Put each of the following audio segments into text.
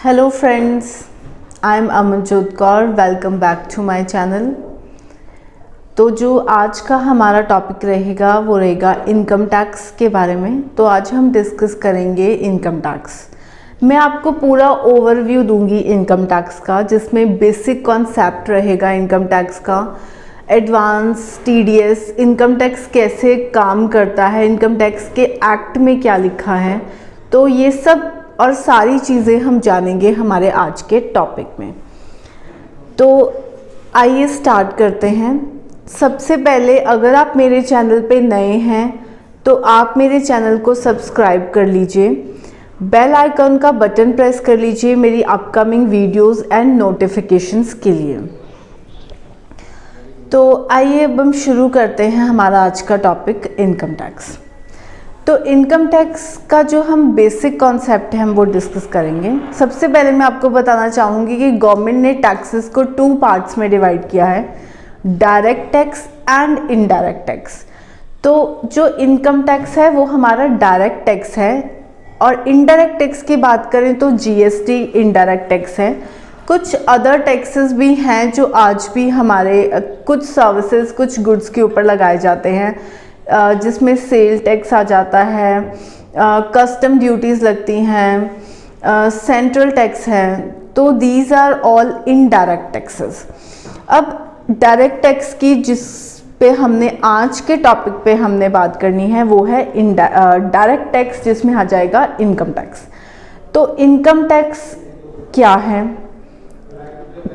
Hello friends, I am Amanjot Kaur. Welcome back to my channel. तो जो आज का हमारा टॉपिक रहेगा वो रहेगा इनकम टैक्स के बारे में। तो आज हम डिस्कस करेंगे इनकम टैक्स। मैं आपको पूरा ओवरव्यू दूंगी इनकम टैक्स का, जिसमें बेसिक कॉन्सेप्ट रहेगा इनकम टैक्स का, एडवांस, टीडीएस, इनकम टैक्स कैसे काम करता है, इनकम टैक्स के एक्ट में क्या लिखा है। तो ये सब और सारी चीज़ें हम जानेंगे हमारे आज के टॉपिक में। तो आइए स्टार्ट करते हैं। सबसे पहले अगर आप मेरे चैनल पे नए हैं तो आप मेरे चैनल को सब्सक्राइब कर लीजिए, बेल आइकन का बटन प्रेस कर लीजिए मेरी अपकमिंग वीडियोस एंड नोटिफिकेशंस के लिए। तो आइए अब हम शुरू करते हैं हमारा आज का टॉपिक इनकम टैक्स। तो इनकम टैक्स का जो हम बेसिक कॉन्सेप्ट है हम वो डिस्कस करेंगे। सबसे पहले मैं आपको बताना चाहूँगी कि गवर्नमेंट ने टैक्सेस को 2 पार्ट्स में डिवाइड किया है, direct tax and indirect tax. तो जो इनकम टैक्स है वो हमारा डायरेक्ट टैक्स है, और इनडायरेक्ट टैक्स की बात करें तो जीएसटी इनडायरेक्ट टैक्स है। कुछ अदर टैक्सेस भी हैं जो आज भी हमारे कुछ सर्विसेज, कुछ गुड्स के ऊपर लगाए जाते हैं, जिसमें सेल टैक्स आ जाता है, कस्टम ड्यूटीज़ लगती हैं, सेंट्रल टैक्स है। तो these are all indirect taxes. अब डायरेक्ट टैक्स की जिस पे हमने आज के टॉपिक पे हमने बात करनी है वो है डायरेक्ट टैक्स, जिसमें आ जाएगा इनकम टैक्स। तो इनकम टैक्स क्या है,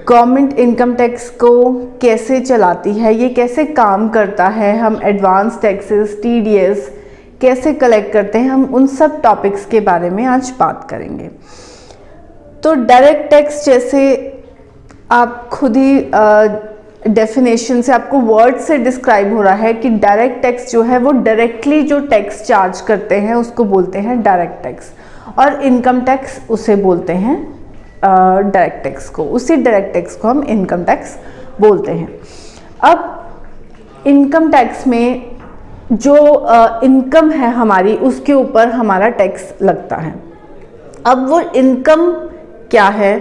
गवर्नमेंट इनकम टैक्स को कैसे चलाती है, ये कैसे काम करता है, हम एडवांस टैक्सेस, टीडीएस कैसे कलेक्ट करते हैं, हम उन सब टॉपिक्स के बारे में आज बात करेंगे। तो डायरेक्ट टैक्स, जैसे आप खुद ही डेफिनेशन से, आपको वर्ड से डिस्क्राइब हो रहा है कि डायरेक्ट टैक्स जो है वो डायरेक्टली जो टैक्स चार्ज करते हैं उसको बोलते हैं डायरेक्ट टैक्स, और इनकम टैक्स उसे बोलते हैं डायरेक्ट टैक्स को, उसी डायरेक्ट टैक्स को हम इनकम टैक्स बोलते हैं। अब इनकम टैक्स में जो इनकम है हमारी, उसके ऊपर हमारा टैक्स लगता है। अब वो इनकम क्या है,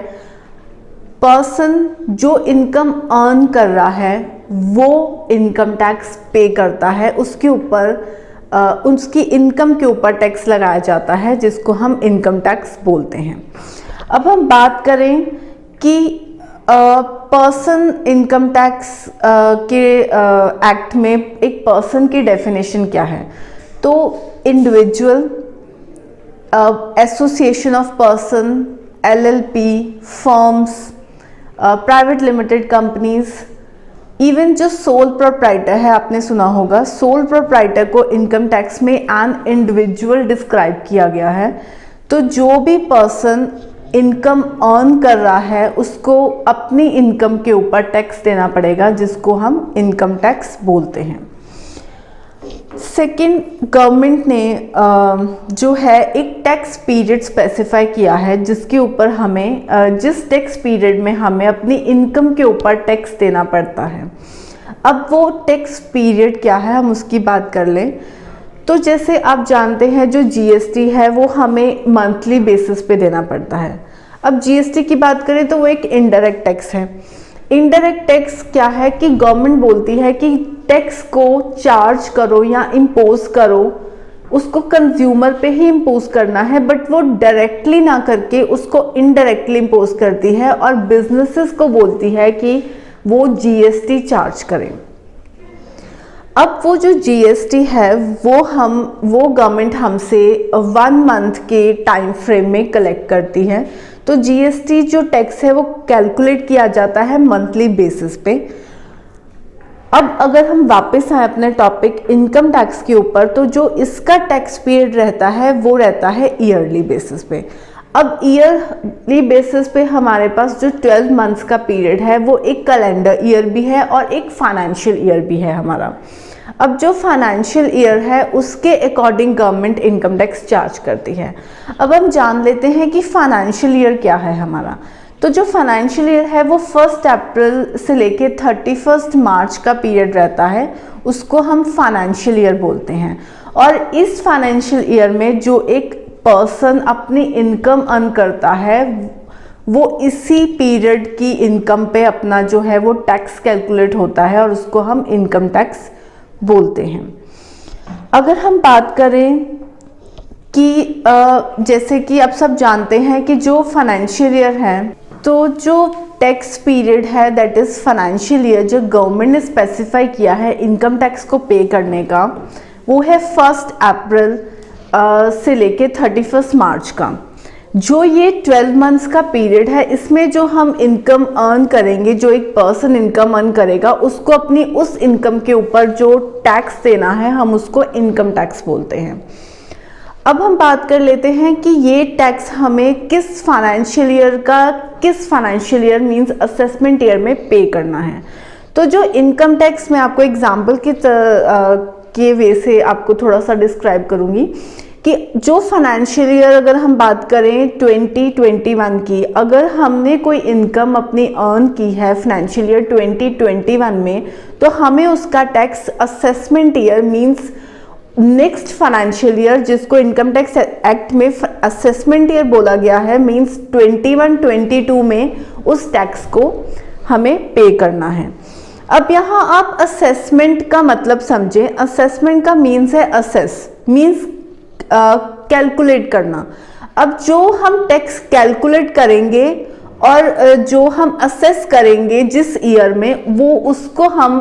पर्सन जो इनकम अर्न कर रहा है वो इनकम टैक्स पे करता है, उसके ऊपर उसकी इनकम के ऊपर टैक्स लगाया जाता है, जिसको हम इनकम टैक्स बोलते हैं। अब हम बात करें कि पर्सन इनकम टैक्स के एक्ट में एक पर्सन की डेफिनेशन क्या है। तो individual, association of person, LLP, firms, private limited companies, even जो सोल प्रोप्राइटर है, आपने सुना होगा सोल प्रोप्राइटर को इनकम टैक्स में एन इंडिविजुअल डिस्क्राइब किया गया है। तो जो भी पर्सन इनकम अर्न कर रहा है उसको अपनी इनकम के ऊपर टैक्स देना पड़ेगा, जिसको हम इनकम टैक्स बोलते हैं। सेकंड, गवर्नमेंट ने जो है एक टैक्स पीरियड स्पेसिफाई किया है, जिसके ऊपर हमें जिस टैक्स पीरियड में हमें अपनी इनकम के ऊपर टैक्स देना पड़ता है। अब वो टैक्स पीरियड क्या है, हम उसकी बात कर लें। तो जैसे आप जानते हैं जो जीएसटी है वो हमें मंथली बेसिस पे देना पड़ता है। अब जीएसटी की बात करें तो वो एक इनडायरेक्ट टैक्स है। इनडायरेक्ट टैक्स क्या है कि गवर्नमेंट बोलती है कि टैक्स को चार्ज करो या इम्पोज करो, उसको कंज्यूमर पे ही इम्पोज करना है, बट वो डायरेक्टली ना करके उसको इनडायरेक्टली इम्पोज करती है और बिजनेसेस को बोलती है कि वो जीएसटी चार्ज करें। अब वो जो जीएसटी है वो गवर्नमेंट हमसे 1 मंथ के टाइम फ्रेम में कलेक्ट करती है। तो जीएसटी जो टैक्स है वो कैलकुलेट किया जाता है मंथली बेसिस पे। अब अगर हम वापस आए अपने टॉपिक इनकम टैक्स के ऊपर, तो जो इसका टैक्स पीरियड रहता है वो रहता है ईयरली बेसिस पे। अब ईयरली बेसिस पे हमारे पास जो 12 मंथ्स का पीरियड है वो एक कैलेंडर ईयर भी है और एक फाइनेंशियल ईयर भी है हमारा। अब जो फाइनेंशियल ईयर है उसके according government income tax charge करती है। अब हम जान लेते हैं कि फाइनेंशियल ईयर क्या है हमारा। तो जो फाइनेंशियल ईयर है वो 1 अप्रैल से लेके 31 मार्च का पीरियड रहता है, उसको हम फाइनेंशियल ईयर बोलते हैं। और इस फाइनेंशियल ईयर में जो एक पर्सन अपनी इनकम अर्न करता है वो इसी पीरियड की इनकम पे अपना जो है वो टैक्स कैलकुलेट होता है और उसको हम इनकम टैक्स बोलते हैं। अगर हम बात करें कि जैसे कि आप सब जानते हैं कि जो फाइनेंशियल ईयर है, तो जो टैक्स पीरियड है दैट इज़ फाइनेंशियल ईयर जो गवर्नमेंट ने स्पेसिफाई किया है इनकम टैक्स को पे करने का, वो है 1 अप्रैल से लेके 31 मार्च का। जो ये 12 मंथ्स का पीरियड है, इसमें जो हम इनकम अर्न करेंगे, जो एक पर्सन इनकम अर्न करेगा, उसको अपनी उस इनकम के ऊपर जो टैक्स देना है हम उसको इनकम टैक्स बोलते हैं। अब हम बात कर लेते हैं कि ये टैक्स हमें किस financial year means assessment year में पे करना है। तो जो इनकम टैक्स मैं आपको एग्जांपल के वे से आपको थोड़ा सा डिस्क्राइब करूंगी कि जो फाइनेंशियल ईयर अगर हम बात करें 2021 की, अगर हमने कोई इनकम अपनी अर्न की है फाइनेंशियल ईयर 2021 में, तो हमें उसका tax assessment year means next financial year, जिसको इनकम टैक्स एक्ट में असेसमेंट ईयर बोला गया है, मींस 21-22 में उस टैक्स को हमें पे करना है। अब यहाँ आप असेसमेंट का मतलब समझें। असेसमेंट का मीन्स है असेस, मीन्स कैलकुलेट करना। अब जो हम टैक्स कैलकुलेट करेंगे और जो हम असेस करेंगे जिस ईयर में, वो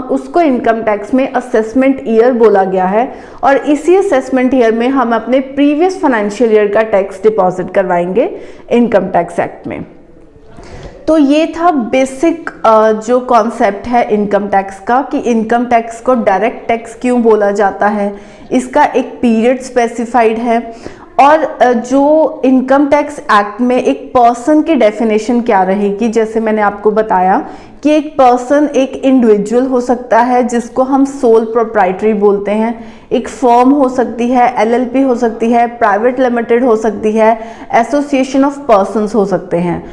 उसको इनकम टैक्स में असेसमेंट ईयर बोला गया है और इसी असेसमेंट ईयर में हम अपने प्रीवियस फाइनेंशियल ईयर का टैक्स डिपॉजिट करवाएंगे इनकम टैक्स एक्ट में। तो ये था बेसिक जो कॉन्सेप्ट है इनकम टैक्स का, कि इनकम टैक्स को डायरेक्ट टैक्स क्यों बोला जाता है, इसका एक पीरियड स्पेसिफाइड है, और जो इनकम टैक्स एक्ट में एक पर्सन की डेफिनेशन क्या रहेगी। जैसे मैंने आपको बताया कि एक पर्सन एक इंडिविजुअल हो सकता है जिसको हम सोल प्रोप्राइटरी बोलते हैं, एक फर्म हो सकती है, एलएलपी हो सकती है, प्राइवेट लिमिटेड हो सकती है, एसोसिएशन ऑफ पर्संस हो सकते हैं।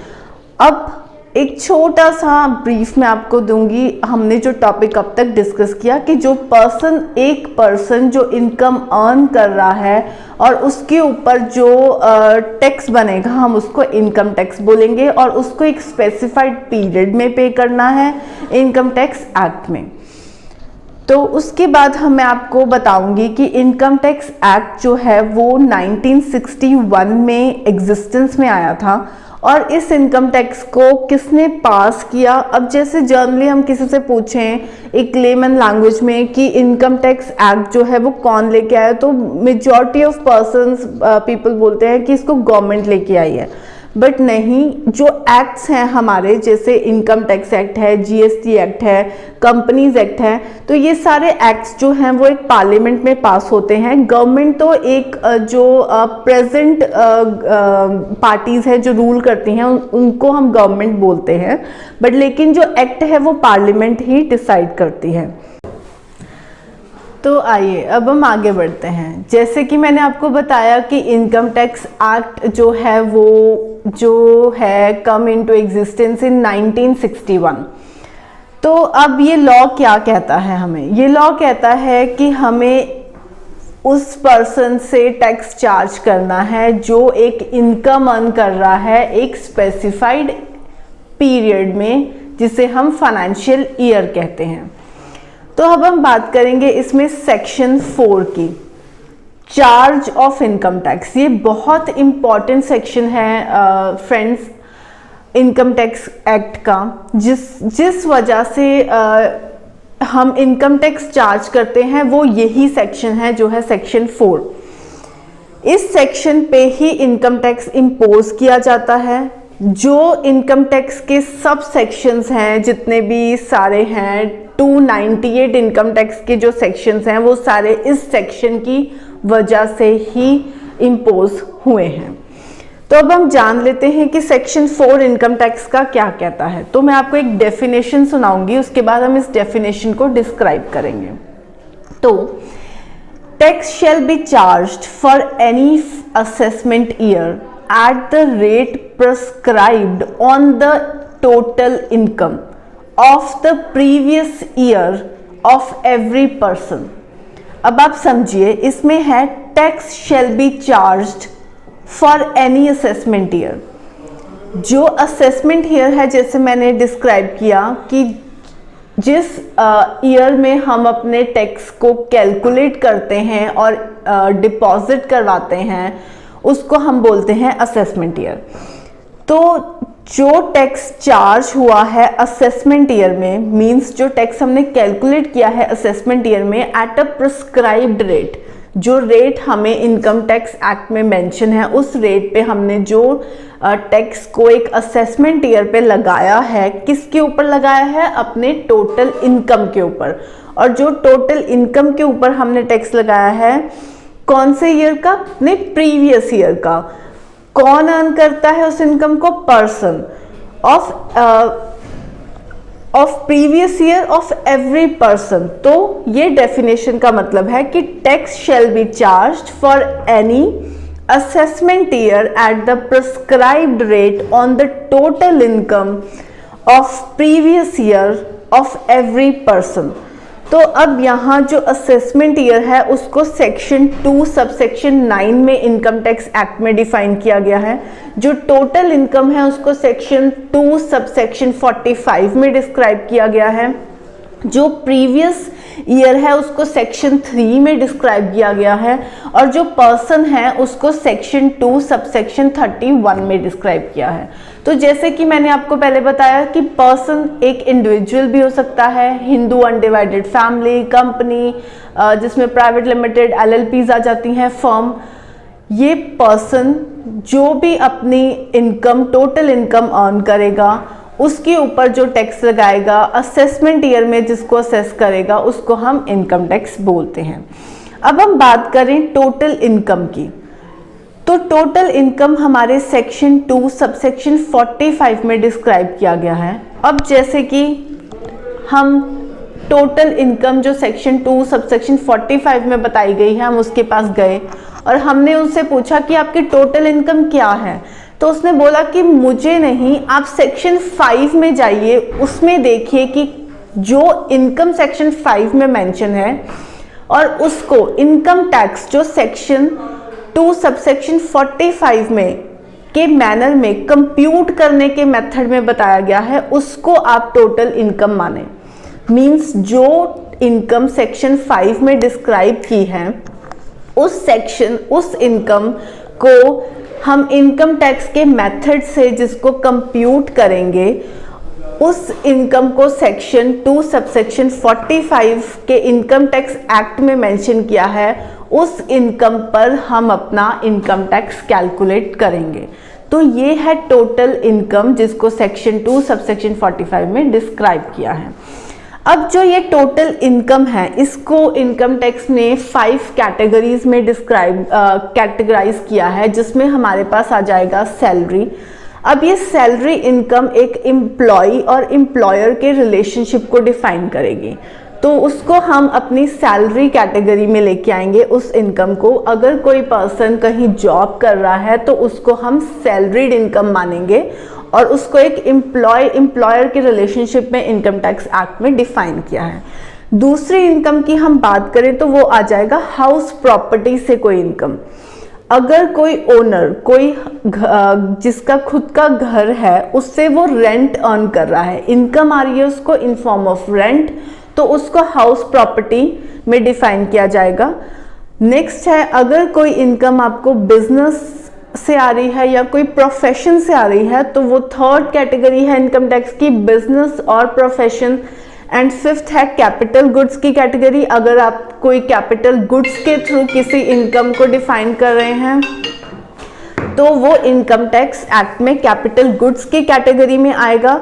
अब एक छोटा सा ब्रीफ मैं आपको दूंगी। हमने जो टॉपिक अब तक डिस्कस किया कि जो एक पर्सन जो इनकम अर्न कर रहा है और उसके ऊपर जो टैक्स बनेगा हम उसको इनकम टैक्स बोलेंगे, और उसको एक स्पेसिफाइड पीरियड में पे करना है इनकम टैक्स एक्ट में। तो उसके बाद मैं आपको बताऊंगी कि इनकम टैक्स एक्ट जो है वो 1961 में एग्जिस्टेंस में आया था, और इस इनकम टैक्स को किसने पास किया। अब जैसे जनरली हम किसी से पूछें एक लेमन लैंग्वेज में कि इनकम टैक्स एक्ट जो है वो कौन लेके आया, तो मेजॉरिटी ऑफ पर्सन्स पीपल बोलते हैं कि इसको गवर्नमेंट लेके आई है, बट नहीं। जो एक्ट्स हैं हमारे, जैसे इनकम टैक्स एक्ट है, जीएसटी एक्ट है, कंपनीज एक्ट है, तो ये सारे एक्ट्स जो हैं वो एक पार्लियामेंट में पास होते हैं। गवर्नमेंट तो एक जो प्रेजेंट पार्टीज है जो रूल करती हैं उनको हम गवर्नमेंट बोलते हैं, बट लेकिन जो एक्ट है वो पार्लियामेंट ही डिसाइड करती है। तो आइए अब हम आगे बढ़ते हैं। जैसे कि मैंने आपको बताया कि इनकम टैक्स एक्ट जो है वो कम इनटू एग्जिस्टेंस इन 1961। तो अब ये लॉ क्या कहता है हमें? ये लॉ कहता है कि हमें उस पर्सन से टैक्स चार्ज करना है जो एक इनकम अर्न कर रहा है एक स्पेसिफाइड पीरियड में, जिसे हम फाइनेंशियल ईयर कहते हैं। तो अब हम बात करेंगे इसमें सेक्शन 4 की, चार्ज ऑफ इनकम टैक्स। ये बहुत इंपॉर्टेंट सेक्शन है फ्रेंड्स इनकम टैक्स एक्ट का, जिस वजह से हम इनकम टैक्स चार्ज करते हैं वो यही सेक्शन है जो है सेक्शन 4। इस सेक्शन पे ही इनकम टैक्स इम्पोज किया जाता है। जो इनकम टैक्स के सब सेक्शंस हैं, जितने भी सारे हैं 298 इनकम टैक्स के जो सेक्शंस हैं वो सारे इस सेक्शन की वजह से ही इम्पोज हुए हैं। तो अब हम जान लेते हैं कि सेक्शन 4 इनकम टैक्स का क्या कहता है। तो मैं आपको एक डेफिनेशन सुनाऊंगी, उसके बाद हम इस डेफिनेशन को डिस्क्राइब करेंगे। तो tax shall be charged for any assessment year at the rate prescribed on the total income of the previous year of every person। अब आप समझिए, इसमें है tax shall be charged for any assessment year। जो assessment year है, जैसे मैंने describe किया कि जिस ईयर में हम अपने टैक्स को कैलकुलेट करते हैं और डिपॉजिट करवाते हैं, उसको हम बोलते हैं असेसमेंट ईयर। तो जो टैक्स चार्ज हुआ है असेसमेंट ईयर में, मींस जो टैक्स हमने कैलकुलेट किया है असेसमेंट ईयर में एट अ प्रिस्क्राइब्ड रेट, जो रेट हमें इनकम टैक्स एक्ट में मेंशन है, उस रेट पे हमने जो टैक्स को एक असेसमेंट ईयर पे लगाया है, किसके ऊपर लगाया है? अपने टोटल इनकम के ऊपर। और जो टोटल इनकम के ऊपर हमने टैक्स लगाया है, कौन से ईयर का? अपने प्रीवियस ईयर का। कौन अर्न करता है उस इनकम को? Person of previous year of every person. तो ये डेफिनेशन का मतलब है कि tax shall be charged for any assessment year at the prescribed rate on the total income of previous year of every person। तो अब यहाँ जो असेसमेंट ईयर है उसको सेक्शन 2 सबसेक्शन 9 में इनकम टैक्स एक्ट में डिफाइन किया गया है। जो टोटल इनकम है उसको सेक्शन 2 सबसेक्शन 45 में डिस्क्राइब किया गया है। जो प्रीवियस ईयर है उसको सेक्शन 3 में डिस्क्राइब किया गया है, और जो पर्सन है उसको सेक्शन 2 सबसेक्शन 31 में डिस्क्राइब किया है। तो जैसे कि मैंने आपको पहले बताया कि पर्सन एक इंडिविजुअल भी हो सकता है, हिंदू अनडिवाइडेड फैमिली, कंपनी जिसमें प्राइवेट लिमिटेड LLPs आ जाती हैं, फर्म। ये पर्सन जो भी अपनी इनकम टोटल इनकम अर्न करेगा उसके ऊपर जो टैक्स लगाएगा असेसमेंट ईयर में, जिसको असेस करेगा उसको हम इनकम टैक्स बोलते हैं। अब हम बात करें टोटल इनकम की, तो टोटल इनकम हमारे सेक्शन 2 सबसेक्शन 45 में डिस्क्राइब किया गया है। अब जैसे कि हम टोटल इनकम जो सेक्शन 2 सबसेक्शन 45 में बताई गई है, हम उसके पास गए और हमने उनसे पूछा कि आपकी टोटल इनकम क्या है, तो उसने बोला कि मुझे नहीं, आप सेक्शन 5 में जाइए, उसमें देखिए कि जो इनकम सेक्शन 5 में मेंशन है और उसको इनकम टैक्स जो सेक्शन 2 सबसेक्शन 45 में के मैनर में कंप्यूट करने के मेथड में बताया गया है, उसको आप टोटल इनकम माने। मींस जो इनकम सेक्शन 5 में डिस्क्राइब की है उस इनकम को हम इनकम टैक्स के मेथड से जिसको कंप्यूट करेंगे, उस इनकम को सेक्शन 2 सबसेक्शन 45 के इनकम टैक्स एक्ट में मेंशन किया है, उस इनकम पर हम अपना इनकम टैक्स कैलकुलेट करेंगे। तो ये है टोटल इनकम जिसको सेक्शन 2 सबसेक्शन 45 में डिस्क्राइब किया है। अब जो ये टोटल इनकम है इसको इनकम टैक्स ने 5 कैटेगरीज में कैटेगराइज किया है, जिसमें हमारे पास आ जाएगा सैलरी। अब ये सैलरी इनकम एक एम्प्लॉय और एम्प्लॉयर के रिलेशनशिप को डिफाइन करेगी, तो उसको हम अपनी सैलरी कैटेगरी में लेके आएंगे उस इनकम को। अगर कोई पर्सन कहीं जॉब कर रहा है तो उसको हम सैलरीड इनकम मानेंगे और उसको एक एम्प्लॉयर के रिलेशनशिप में इनकम टैक्स एक्ट में डिफाइन किया है। दूसरी इनकम की हम बात करें तो वो आ जाएगा हाउस प्रॉपर्टी से कोई इनकम। अगर कोई ओनर, कोई जिसका खुद का घर है, उससे वो रेंट अर्न कर रहा है, इनकम आ रही है उसको इन फॉर्म ऑफ रेंट, तो उसको हाउस प्रॉपर्टी में डिफाइन किया जाएगा। नेक्स्ट है, अगर कोई इनकम आपको बिजनेस से आ रही है या कोई प्रोफेशन से आ रही है, तो वो थर्ड कैटेगरी है इनकम टैक्स की, बिजनेस और प्रोफेशन। एंड फिफ्थ है कैपिटल गुड्स की कैटेगरी। अगर आप कोई कैपिटल गुड्स के थ्रू किसी इनकम को डिफाइन कर रहे हैं तो वो इनकम टैक्स एक्ट में कैपिटल गुड्स की कैटेगरी में आएगा।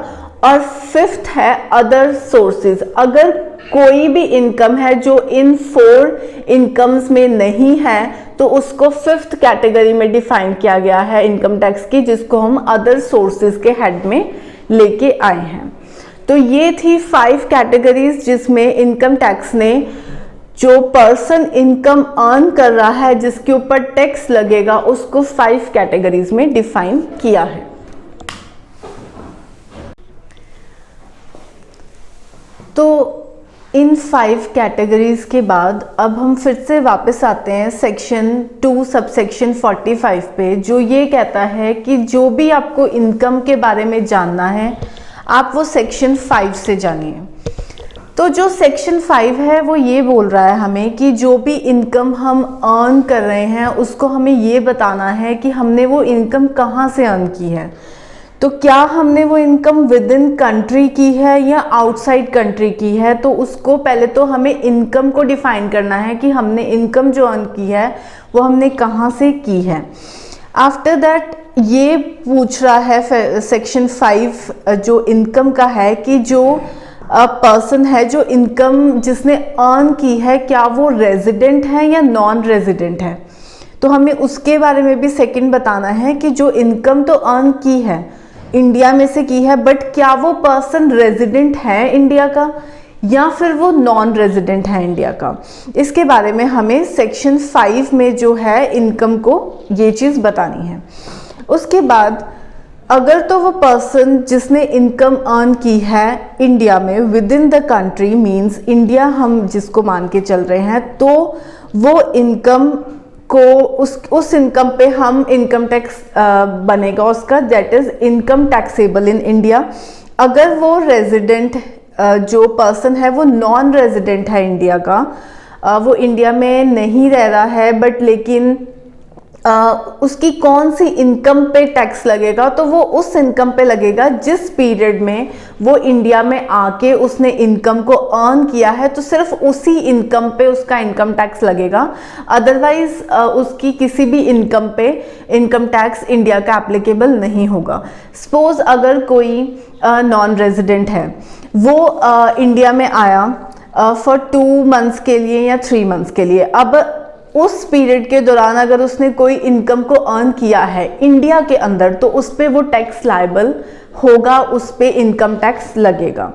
और फिफ्थ है अदर सोर्सेज। अगर कोई भी इनकम है जो इन 4 इनकम्स में नहीं है तो उसको फिफ्थ कैटेगरी में डिफाइन किया गया है इनकम टैक्स की, जिसको हम अदर सोर्सेज के हेड में लेके आए हैं। तो ये थी 5 कैटेगरीज जिसमें इनकम टैक्स ने जो पर्सन इनकम अर्न कर रहा है जिसके ऊपर टैक्स लगेगा उसको 5 कैटेगरीज में डिफाइन किया है। तो इन 5 कैटेगरीज के बाद अब हम फिर से वापस आते हैं सेक्शन 2 सबसेक्शन 45 पे, जो ये कहता है कि जो भी आपको इनकम के बारे में जानना है आप वो सेक्शन 5 से जानिए। तो जो सेक्शन 5 है वो ये बोल रहा है हमें कि जो भी इनकम हम अर्न कर रहे हैं उसको हमें ये बताना है कि हमने वो इनकम कहाँ से अर्न की है। तो क्या हमने वो इनकम विद इन कंट्री की है या आउटसाइड कंट्री की है, तो उसको पहले तो हमें इनकम को डिफाइन करना है कि हमने इनकम जो अर्न की है वो हमने कहाँ से की है। आफ्टर दैट ये पूछ रहा है सेक्शन 5 जो इनकम का है कि जो पर्सन है जो इनकम जिसने अर्न की है क्या वो रेजिडेंट है या नॉन रेजिडेंट है। तो हमें उसके बारे में भी सेकंड बताना है कि जो इनकम तो अर्न की है इंडिया में से की है, बट क्या वो पर्सन रेजिडेंट है इंडिया का या फिर वो नॉन रेजिडेंट है इंडिया का। इसके बारे में हमें सेक्शन 5 में जो है इनकम को ये चीज़ बतानी है। उसके बाद अगर तो वो पर्सन जिसने इनकम अर्न की है इंडिया में with in the country means India हम जिसको मान के चल रहे हैं, तो वो इनकम को उस इनकम पे हम इनकम टैक्स बनेगा उसका, that is income taxable in India. अगर वो रेजिडेंट जो पर्सन है वो नॉन रेजिडेंट है इंडिया का, वो इंडिया में नहीं रह रहा है बट लेकिन उसकी कौन सी इनकम पे टैक्स लगेगा, तो वो उस इनकम पे लगेगा जिस पीरियड में वो इंडिया में आके उसने इनकम को अर्न किया है, तो सिर्फ उसी इनकम पे उसका इनकम टैक्स लगेगा। अदरवाइज उसकी किसी भी इनकम पे इनकम टैक्स इंडिया का एप्लीकेबल नहीं होगा। सपोज अगर कोई नॉन रेजिडेंट है वो इंडिया में आया फॉर 2 मंथ्स के लिए या 3 मंथ्स के लिए, अब उस पीरियड के दौरान अगर उसने कोई इनकम को अर्न किया है इंडिया के अंदर तो उस पर वो टैक्स लायबल होगा, उस पर इनकम टैक्स लगेगा।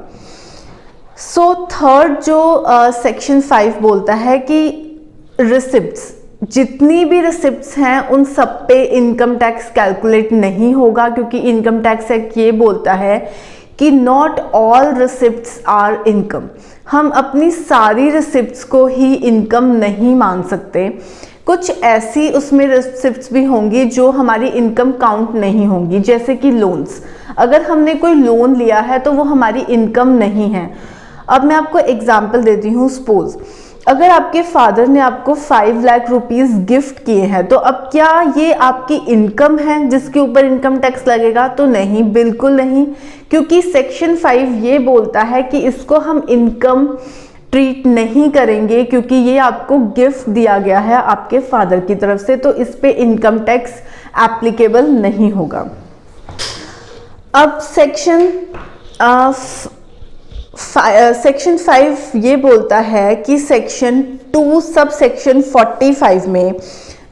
सो थर्ड जो सेक्शन 5 बोलता है कि रिसिप्ट्स, जितनी भी रिसिप्ट्स हैं उन सब पे इनकम टैक्स कैलकुलेट नहीं होगा, क्योंकि इनकम टैक्स एक्ट ये बोलता है कि not all receipts are income. हम अपनी सारी रिसिप्ट्स को ही इनकम नहीं मान सकते। कुछ ऐसी उसमें रिसिप्ट्स भी होंगी जो हमारी इनकम काउंट नहीं होंगी, जैसे कि लोन्स। अगर हमने कोई लोन लिया है तो वो हमारी इनकम नहीं है। अब मैं आपको एग्जांपल देती हूँ। सपोज अगर आपके फादर ने आपको 5 लाख रुपीस गिफ्ट किए हैं, तो अब क्या ये आपकी इनकम है जिसके ऊपर इनकम टैक्स लगेगा? तो नहीं, बिल्कुल नहीं, क्योंकि सेक्शन 5 ये बोलता है कि इसको हम इनकम ट्रीट नहीं करेंगे, क्योंकि ये आपको गिफ्ट दिया गया है आपके फादर की तरफ से, तो इस पे इनकम टैक्स एप्लीकेबल नहीं होगा। अब सेक्शन 5 ये बोलता है कि सेक्शन 2 सब सेक्शन 45 में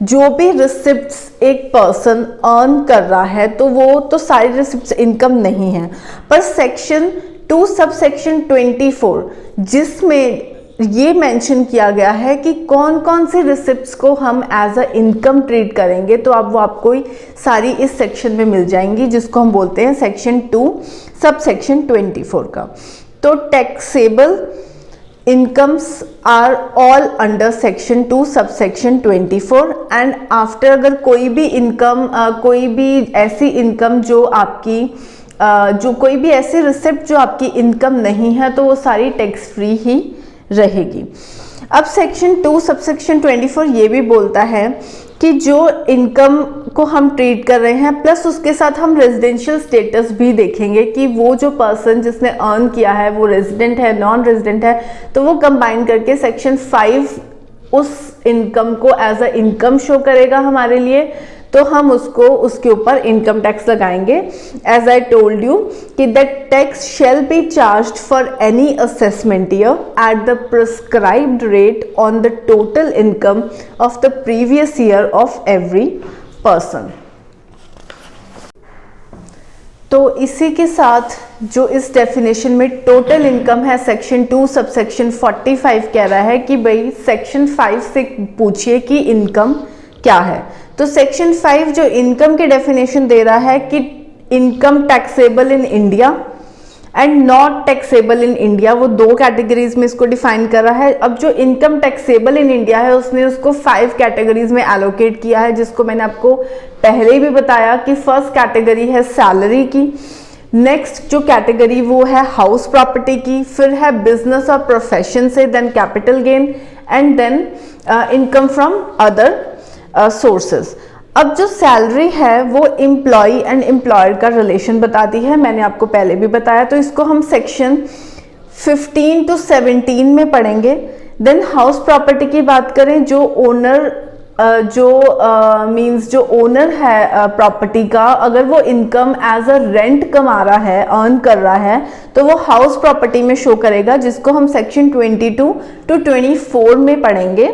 जो भी रिसिप्ट्स एक पर्सन अर्न कर रहा है तो वो तो सारी रिसिप्ट्स इनकम नहीं है, पर सेक्शन 2 सब सेक्शन 24 जिसमें ये मेंशन किया गया है कि कौन कौन सी रिसिप्ट्स को हम एज अ इनकम ट्रीट करेंगे, तो अब वो आपको सारी इस सेक्शन में मिल जाएंगी, जिसको हम बोलते हैं सेक्शन 2 सब सेक्शन 24 का। तो taxable incomes are all under section 2 sub section 24 and after अगर कोई भी इनकम कोई भी ऐसी इनकम जो आपकी जो कोई भी ऐसी रिसिप्ट जो आपकी इनकम नहीं है तो वो सारी टैक्स फ्री ही रहेगी। अब सेक्शन 2 सब सेक्शन 24 ये भी बोलता है कि जो इनकम को हम ट्रीट कर रहे हैं प्लस उसके साथ हम रेजिडेंशियल स्टेटस भी देखेंगे कि वो जो पर्सन जिसने अर्न किया है वो रेजिडेंट है नॉन रेजिडेंट है, तो वो कंबाइन करके सेक्शन 5 उस इनकम को एज अ इनकम शो करेगा हमारे लिए, तो हम उसको उसके ऊपर इनकम टैक्स लगाएंगे। एज आई टोल्ड यू कि that tax shall be charged for any assessment year at the prescribed rate on the total income of the previous year of every person. तो इसी के साथ जो इस डेफिनेशन में total income है section 2 sub section 45 कह रहा है कि भाई सेक्शन 5 से पूछिए कि इनकम क्या है। तो सेक्शन 5 जो इनकम की डेफिनेशन दे रहा है कि income taxable in India and not taxable in India, वो 2 कैटेगरीज में इसको डिफाइन कर रहा है। अब जो इनकम टैक्सेबल इन इंडिया है उसने उसको 5 कैटेगरीज में एलोकेट किया है, जिसको मैंने आपको पहले भी बताया कि फर्स्ट कैटेगरी है सैलरी की, नेक्स्ट जो कैटेगरी वो है हाउस प्रॉपर्टी की, फिर है बिजनेस और प्रोफेशन से, then capital gain and then income from other sources. अब जो सैलरी है वो एम्प्लॉय एंड एम्प्लॉयर का रिलेशन बताती है, मैंने आपको पहले भी बताया, तो इसको हम सेक्शन 15 to 17 में पढ़ेंगे। देन हाउस प्रॉपर्टी की बात करें, जो ओनर मींस जो ओनर है प्रॉपर्टी का, अगर वो इनकम एज अ रेंट कमा रहा है, अर्न कर रहा है, तो वो हाउस प्रॉपर्टी में शो करेगा, जिसको हम सेक्शन 22 to 24 में पढ़ेंगे।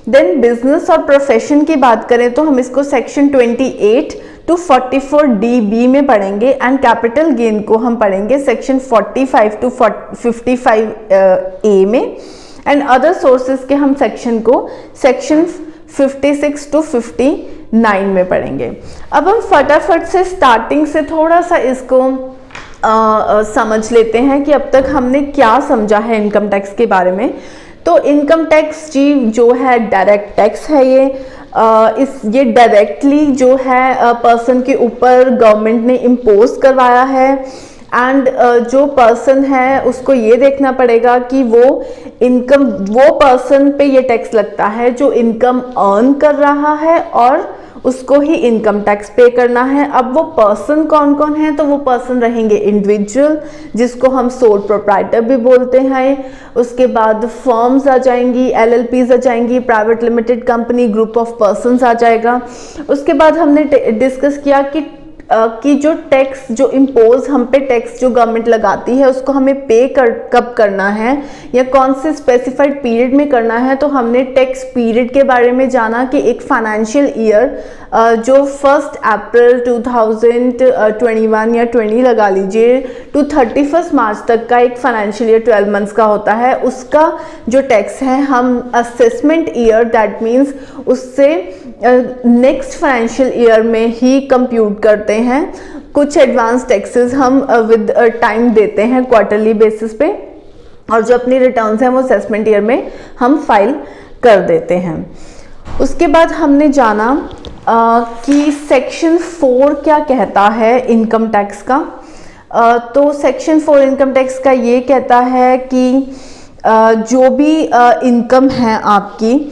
देन बिजनेस और प्रोफेशन की बात करें तो हम इसको सेक्शन 28 to 44 DB में पढ़ेंगे एंड कैपिटल गेन को हम पढ़ेंगे सेक्शन 45 to 55 A में एंड अदर सोर्सेज के हम सेक्शन को सेक्शन 56 to 59 में पढ़ेंगे। अब हम फटाफट से स्टार्टिंग से थोड़ा सा इसको समझ लेते हैं कि अब तक हमने क्या समझा है इनकम टैक्स के बारे में। तो इनकम टैक्स जी जो है डायरेक्ट टैक्स है, ये डायरेक्टली जो है पर्सन के ऊपर गवर्नमेंट ने इम्पोज करवाया है एंड जो पर्सन है उसको ये देखना पड़ेगा कि वो इनकम, वो पर्सन पे ये टैक्स लगता है जो इनकम अर्न कर रहा है और उसको ही इनकम टैक्स पे करना है। अब वो पर्सन कौन कौन है, तो वो पर्सन रहेंगे इंडिविजुअल, जिसको हम सोल प्रोप्राइटर भी बोलते हैं, उसके बाद फर्म्स आ जाएंगी, LLPs आ जाएंगी, private limited company, group of persons आ जाएगा। उसके बाद हमने डिस्कस किया कि जो टैक्स, जो इम्पोज हम पे टैक्स जो गवर्नमेंट लगाती है उसको हमें पे कब करना है या कौन से स्पेसिफाइड पीरियड में करना है। तो हमने टैक्स पीरियड के बारे में जाना कि एक फाइनेंशियल ईयर जो 1 अप्रैल 2021 या 20 लगा लीजिए टू 31 मार्च तक का एक फाइनेंशियल ईयर 12 मंथ्स का होता है, उसका जो टैक्स है हम असेसमेंट ईयर, दैट मीन्स उससे नेक्स्ट फाइनेंशियल ईयर में ही कंप्यूट करते हैं। कुछ एडवांस टैक्सेस हम विद टाइम देते हैं क्वार्टरली बेसिस पे, और जो अपनी रिटर्न्स हैं वो असेसमेंट ईयर में हम फाइल कर देते हैं। उसके बाद हमने जाना कि सेक्शन 4 क्या कहता है इनकम टैक्स का। तो सेक्शन 4 इनकम टैक्स का ये कहता है कि जो भी इनकम है आपकी,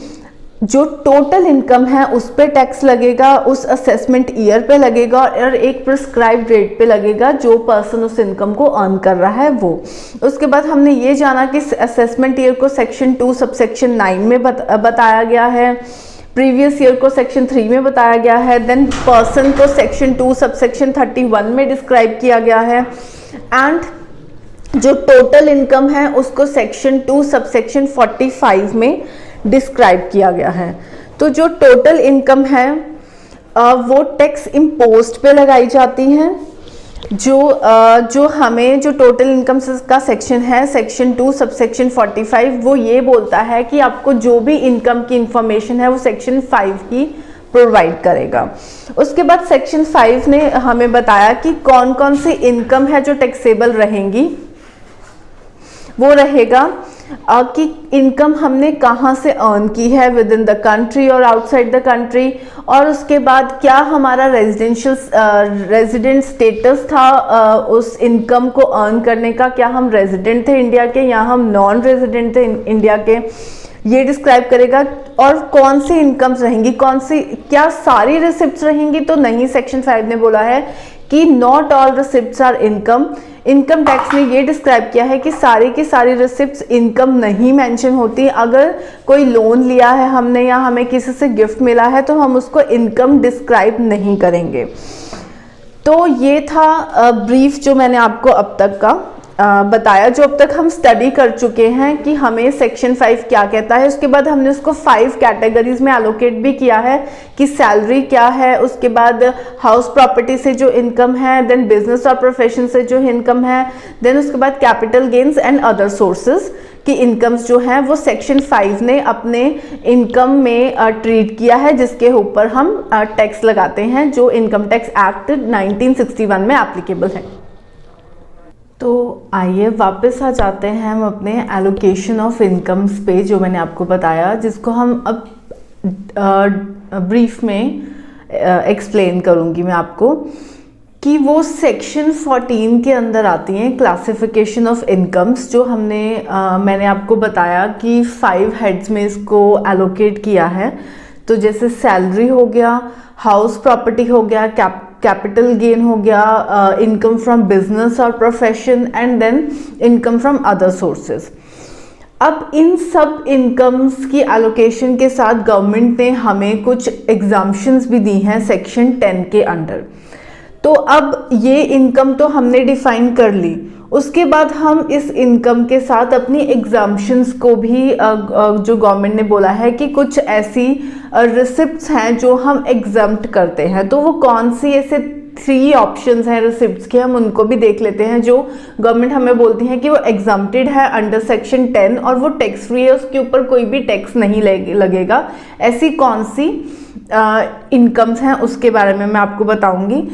जो टोटल इनकम है उस पे टैक्स लगेगा, उस असेसमेंट ईयर पे लगेगा और एक प्रिस्क्राइब्ड रेट पे लगेगा जो पर्सन उस इनकम को अर्न कर रहा है वो। उसके बाद हमने ये जाना कि असेसमेंट ईयर को सेक्शन 2 सबसेक्शन 9 में बताया गया है, प्रीवियस ईयर को सेक्शन 3 में बताया गया है, देन पर्सन को सेक्शन 2 सबसेक्शन 31 में डिस्क्राइब किया गया है एंड जो टोटल इनकम है उसको सेक्शन 2 सबसेक्शन 45 में डिस्क्राइब किया गया है। तो जो टोटल इनकम है वो टैक्स इम्पोज्ड पे लगाई जाती है। जो हमें जो टोटल इनकम का सेक्शन है सेक्शन 2 सबसेक्शन 45 वो ये बोलता है कि आपको जो भी इनकम की इंफॉर्मेशन है वो सेक्शन 5 ही प्रोवाइड करेगा। उसके बाद सेक्शन 5 ने हमें बताया कि कौन कौन सी इनकम है जो टैक्सेबल रहेंगी। वो रहेगा कि इनकम हमने कहाँ से अर्न की है, विद इन द कंट्री और आउटसाइड द कंट्री, और उसके बाद क्या हमारा रेजिडेंट स्टेटस था उस इनकम को अर्न करने का, क्या हम रेजिडेंट थे इंडिया के या हम नॉन रेजिडेंट थे इंडिया के, ये डिस्क्राइब करेगा। और कौन सी इनकम्स रहेंगी, कौन सी, क्या सारी रिसिप्ट्स रहेंगी, तो नहीं, सेक्शन 5 ने बोला है कि not all receipts are income. Income tax ने ये डिस्क्राइब किया है कि सारी की सारी रिसिप्ट्स इनकम नहीं मेंशन होती। अगर कोई लोन लिया है हमने या हमें किसी से गिफ्ट मिला है तो हम उसको इनकम डिस्क्राइब नहीं करेंगे। तो ये था ब्रीफ जो मैंने आपको अब तक का बताया, जो अब तक हम स्टडी कर चुके हैं कि हमें सेक्शन 5 क्या कहता है। उसके बाद हमने उसको 5 कैटेगरीज में एलोकेट भी किया है कि सैलरी क्या है, उसके बाद हाउस प्रॉपर्टी से जो इनकम है, देन बिजनेस और प्रोफेशन से जो इनकम है, देन उसके बाद capital gains and other sources की इनकम्स जो हैं वो सेक्शन 5 ने अपने इनकम में ट्रीट किया है, जिसके ऊपर हम टैक्स लगाते हैं, जो इनकम टैक्स एक्ट 1961 में एप्लीकेबल है। तो आइए वापस आ जाते हैं हम अपने एलोकेशन ऑफ इनकम्स पे, जो मैंने आपको बताया, जिसको हम अब ब्रीफ में एक्सप्लेन करूँगी मैं आपको, कि वो सेक्शन 14 के अंदर आती हैं क्लासिफिकेशन ऑफ इनकम्स, जो मैंने आपको बताया कि 5 हेड्स में इसको एलोकेट किया है। तो जैसे सैलरी हो गया, हाउस प्रॉपर्टी हो गया, कैपिटल गेन हो गया, इनकम फ्रॉम बिजनेस और profession, and then income from other sources. अब इन सब इनकम्स की एलोकेशन के साथ गवर्नमेंट ने हमें कुछ एग्जाम्पशंस भी दी हैं सेक्शन 10 के अंडर। तो अब ये इनकम तो हमने डिफाइन कर ली, उसके बाद हम इस इनकम के साथ अपनी एग्जाम्पशंस को भी जो गवर्नमेंट ने बोला है कि कुछ ऐसी रिसिप्ट्स हैं जो हम एग्जम्प्ट करते हैं। तो वो कौन सी ऐसे 3 ऑप्शंस हैं रिसिप्ट्स के, हम उनको भी देख लेते हैं, जो गवर्नमेंट हमें बोलती है कि वो एग्जम्प्टेड है अंडर सेक्शन 10 और वो टैक्स फ्री है, उसके ऊपर कोई भी टैक्स नहीं लगेगा। ऐसी कौन सी इनकम्स हैं उसके बारे में मैं आपको बताऊंगी।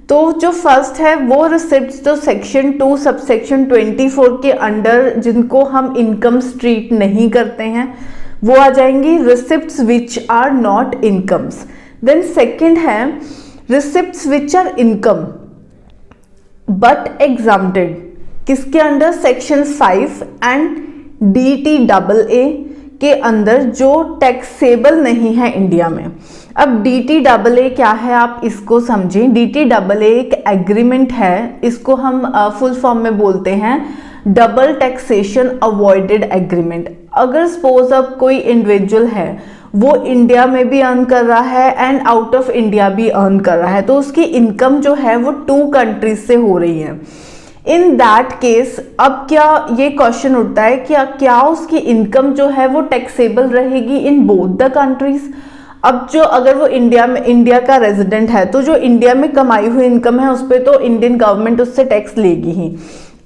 तो जो फर्स्ट है वो रिसिप्ट्स जो सेक्शन 2 सबसेक्शन 24 के अंडर जिनको हम इनकम ट्रीट नहीं करते हैं, वो आ जाएंगी receipts which are not incomes. Then second है receipts which are income but exempted, किसके अंडर? सेक्शन 5 एंड DTAA के अंदर, जो टैक्सेबल नहीं है इंडिया में। अब DTAA क्या है आप इसको समझें। DTAA एक एग्रीमेंट है, इसको हम फुल फॉर्म में बोलते हैं डबल टैक्सेशन अवॉइडेड एग्रीमेंट। अगर सपोज अब कोई इंडिविजुअल है, वो इंडिया में भी अर्न कर रहा है एंड आउट ऑफ इंडिया भी अर्न कर रहा है, तो उसकी इनकम जो है वो 2 कंट्रीज से हो रही है। इन दैट केस अब क्या ये क्वेश्चन उठता है कि क्या उसकी इनकम जो है वो टैक्सेबल रहेगी इन बोथ द कंट्रीज। अब जो अगर वो इंडिया का रेजिडेंट है, तो जो इंडिया में कमाई हुई इनकम है उस पर तो इंडियन गवर्नमेंट उससे टैक्स लेगी ही।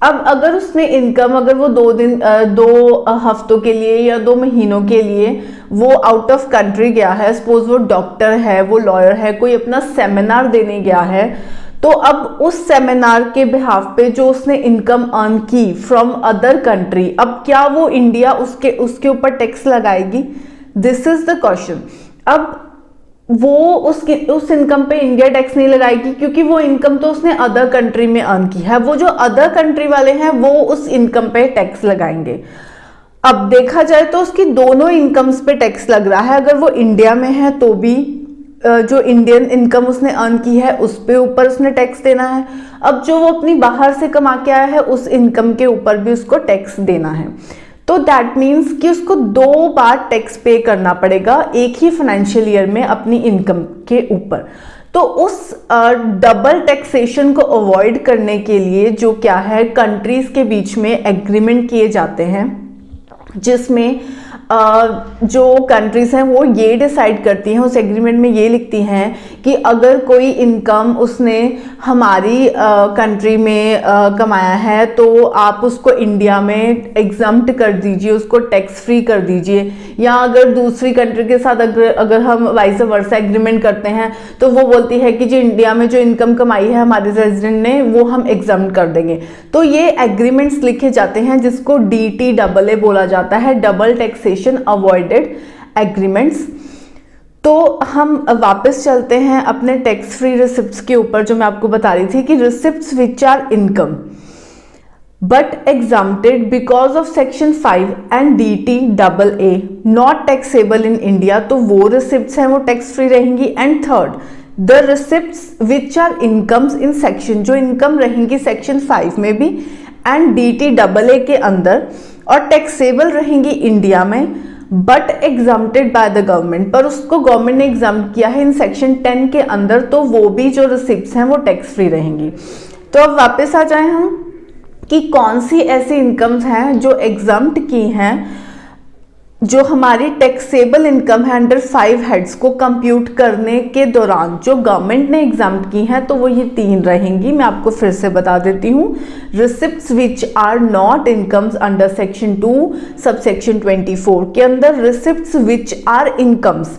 अब अगर उसने इनकम, अगर वो 2 हफ्तों के लिए या 2 महीनों के लिए वो आउट ऑफ कंट्री गया है, सपोज वो डॉक्टर है, वो लॉयर है, कोई अपना सेमिनार देने गया है, तो अब उस सेमिनार के बिहाफ पे जो उसने इनकम अर्न की फ्रॉम अदर कंट्री, अब क्या वो इंडिया उसके ऊपर टैक्स लगाएगी? This is the question. अब वो उस इनकम पे इंडिया टैक्स नहीं लगाएगी, क्योंकि वो इनकम तो उसने अदर कंट्री में अर्न की है। वो जो अदर कंट्री वाले हैं वो उस इनकम पे टैक्स लगाएंगे। अब देखा जाए तो उसकी दोनों इनकम्स पे टैक्स लग रहा है। अगर वो इंडिया में है तो भी जो इंडियन इनकम उसने अर्न की है उस पे ऊपर उसने टैक्स देना है। अब जो वो अपनी बाहर से कमा के आया है उस इनकम के ऊपर भी उसको टैक्स देना है। तो दैट मीन्स कि उसको 2 बार टैक्स पे करना पड़ेगा एक ही फाइनेंशियल ईयर में अपनी इनकम के ऊपर। तो उस डबल टैक्सेशन को अवॉइड करने के लिए जो क्या है, कंट्रीज के बीच में एग्रीमेंट किए जाते हैं, जिसमें जो कंट्रीज हैं वो ये डिसाइड करती हैं, उस एग्रीमेंट में ये लिखती हैं कि अगर कोई इनकम उसने हमारी कंट्री में कमाया है तो आप उसको इंडिया में एग्जम्प्ट कर दीजिए, उसको टैक्स फ्री कर दीजिए। या अगर दूसरी कंट्री के साथ अगर हम वाइस वर्सा एग्रीमेंट करते हैं तो वो बोलती है कि जी इंडिया में जो इनकम कमाई है हमारे रेजिडेंट ने वो हम एग्जम्प्ट कर देंगे। तो ये एग्रीमेंट्स लिखे जाते हैं जिसको DTAA बोला जाता है, डबल टैक्सेशन अवॉइडेड एग्रीमेंट्स। तो हम वापस चलते हैं अपने टैक्स फ्री रिसिप्ट्स के ऊपर, जो मैं आपको बता रही थी कि receipts which are income but exempted because of section 5 and DTAA not taxable in India, तो वो रिसिप्ट्स हैं वो टैक्स फ्री रहेंगी। And third, the receipts which are incomes in section, जो इनकम रहेंगी सेक्शन 5 में भी एंड DTAA के अंदर और टैक्सेबल रहेंगी इंडिया में, but exempted by the government, पर उसको गवर्नमेंट ने एग्जाम्प्ट किया है इन सेक्शन 10 के अंदर, तो वो भी जो रिसिप्ट्स हैं वो टैक्स फ्री रहेंगी। तो अब वापस आ जाएं हम कि कौन सी ऐसी इनकम्स हैं जो एग्जम्प्ट की हैं, जो हमारी टैक्सेबल इनकम है अंडर 5 हेड्स को कंप्यूट करने के दौरान जो गवर्नमेंट ने एग्जाम्प्ट की हैं, तो वो ये 3 रहेंगी। मैं आपको फिर से बता देती हूँ। Receipts which are not incomes under section 2 subsection 24 के अंदर, receipts which are incomes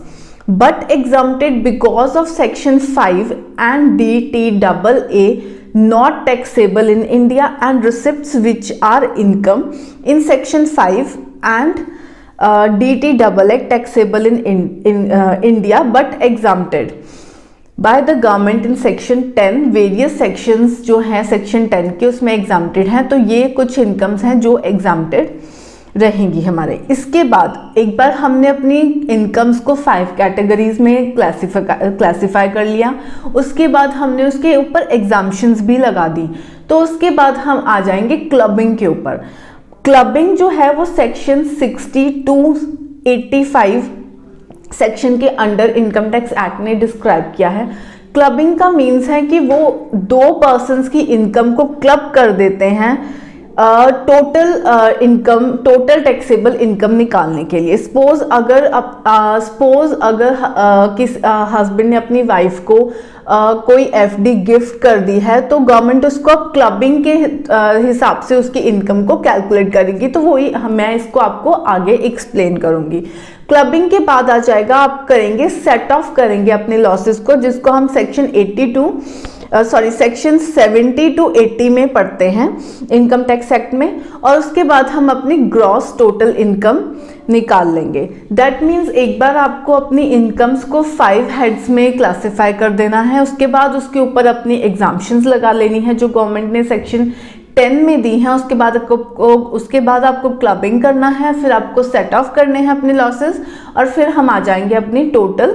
but exempted because of section 5 and DTAA not taxable in India and receipts which are income in section 5 and DTAA taxable in India but exempted by the government in section 10। Various sections जो हैं section 10 के उसमें exempted हैं, तो ये कुछ incomes हैं जो एग्जाम्प्टेड रहेंगी हमारे। इसके बाद एक बार हमने अपनी इनकम्स को 5 कैटेगरीज में क्लासिफाई कर लिया, उसके बाद हमने उसके ऊपर एग्जाम्पशंस भी लगा दी। तो उसके बाद हम आ जाएंगे क्लबिंग के ऊपर। क्लबिंग जो है वो सेक्शन 60 to 85 सेक्शन के अंडर इनकम टैक्स एक्ट ने डिस्क्राइब किया है। क्लबिंग का मीन्स है कि वो 2 पर्सन्स की इनकम को क्लब कर देते हैं टोटल टैक्सेबल इनकम निकालने के लिए। सपोज अगर किस हस्बैंड ने अपनी वाइफ को कोई एफडी गिफ्ट कर दी है, तो गवर्नमेंट उसको अब क्लबिंग के हिसाब से उसकी इनकम को कैलकुलेट करेगी। तो वही मैं इसको आपको आगे एक्सप्लेन करूंगी। क्लबिंग के बाद आ जाएगा, आप करेंगे सेट ऑफ करेंगे अपने लॉसेस को, जिसको हम सेक्शन 70 to 80 में पढ़ते हैं इनकम टैक्स एक्ट में। और उसके बाद हम अपनी ग्रॉस टोटल इनकम निकाल लेंगे। दैट मीन्स एक बार आपको अपनी इनकम्स को 5 हेड्स में क्लासिफाई कर देना है, उसके बाद उसके ऊपर अपनी एग्जाम्पशंस लगा लेनी है जो गवर्नमेंट ने सेक्शन 10 में दी हैं। उसके बाद आपको क्लबिंग करना है, फिर आपको सेट ऑफ करने हैं अपने लॉसेस, और फिर हम आ जाएंगे अपनी टोटल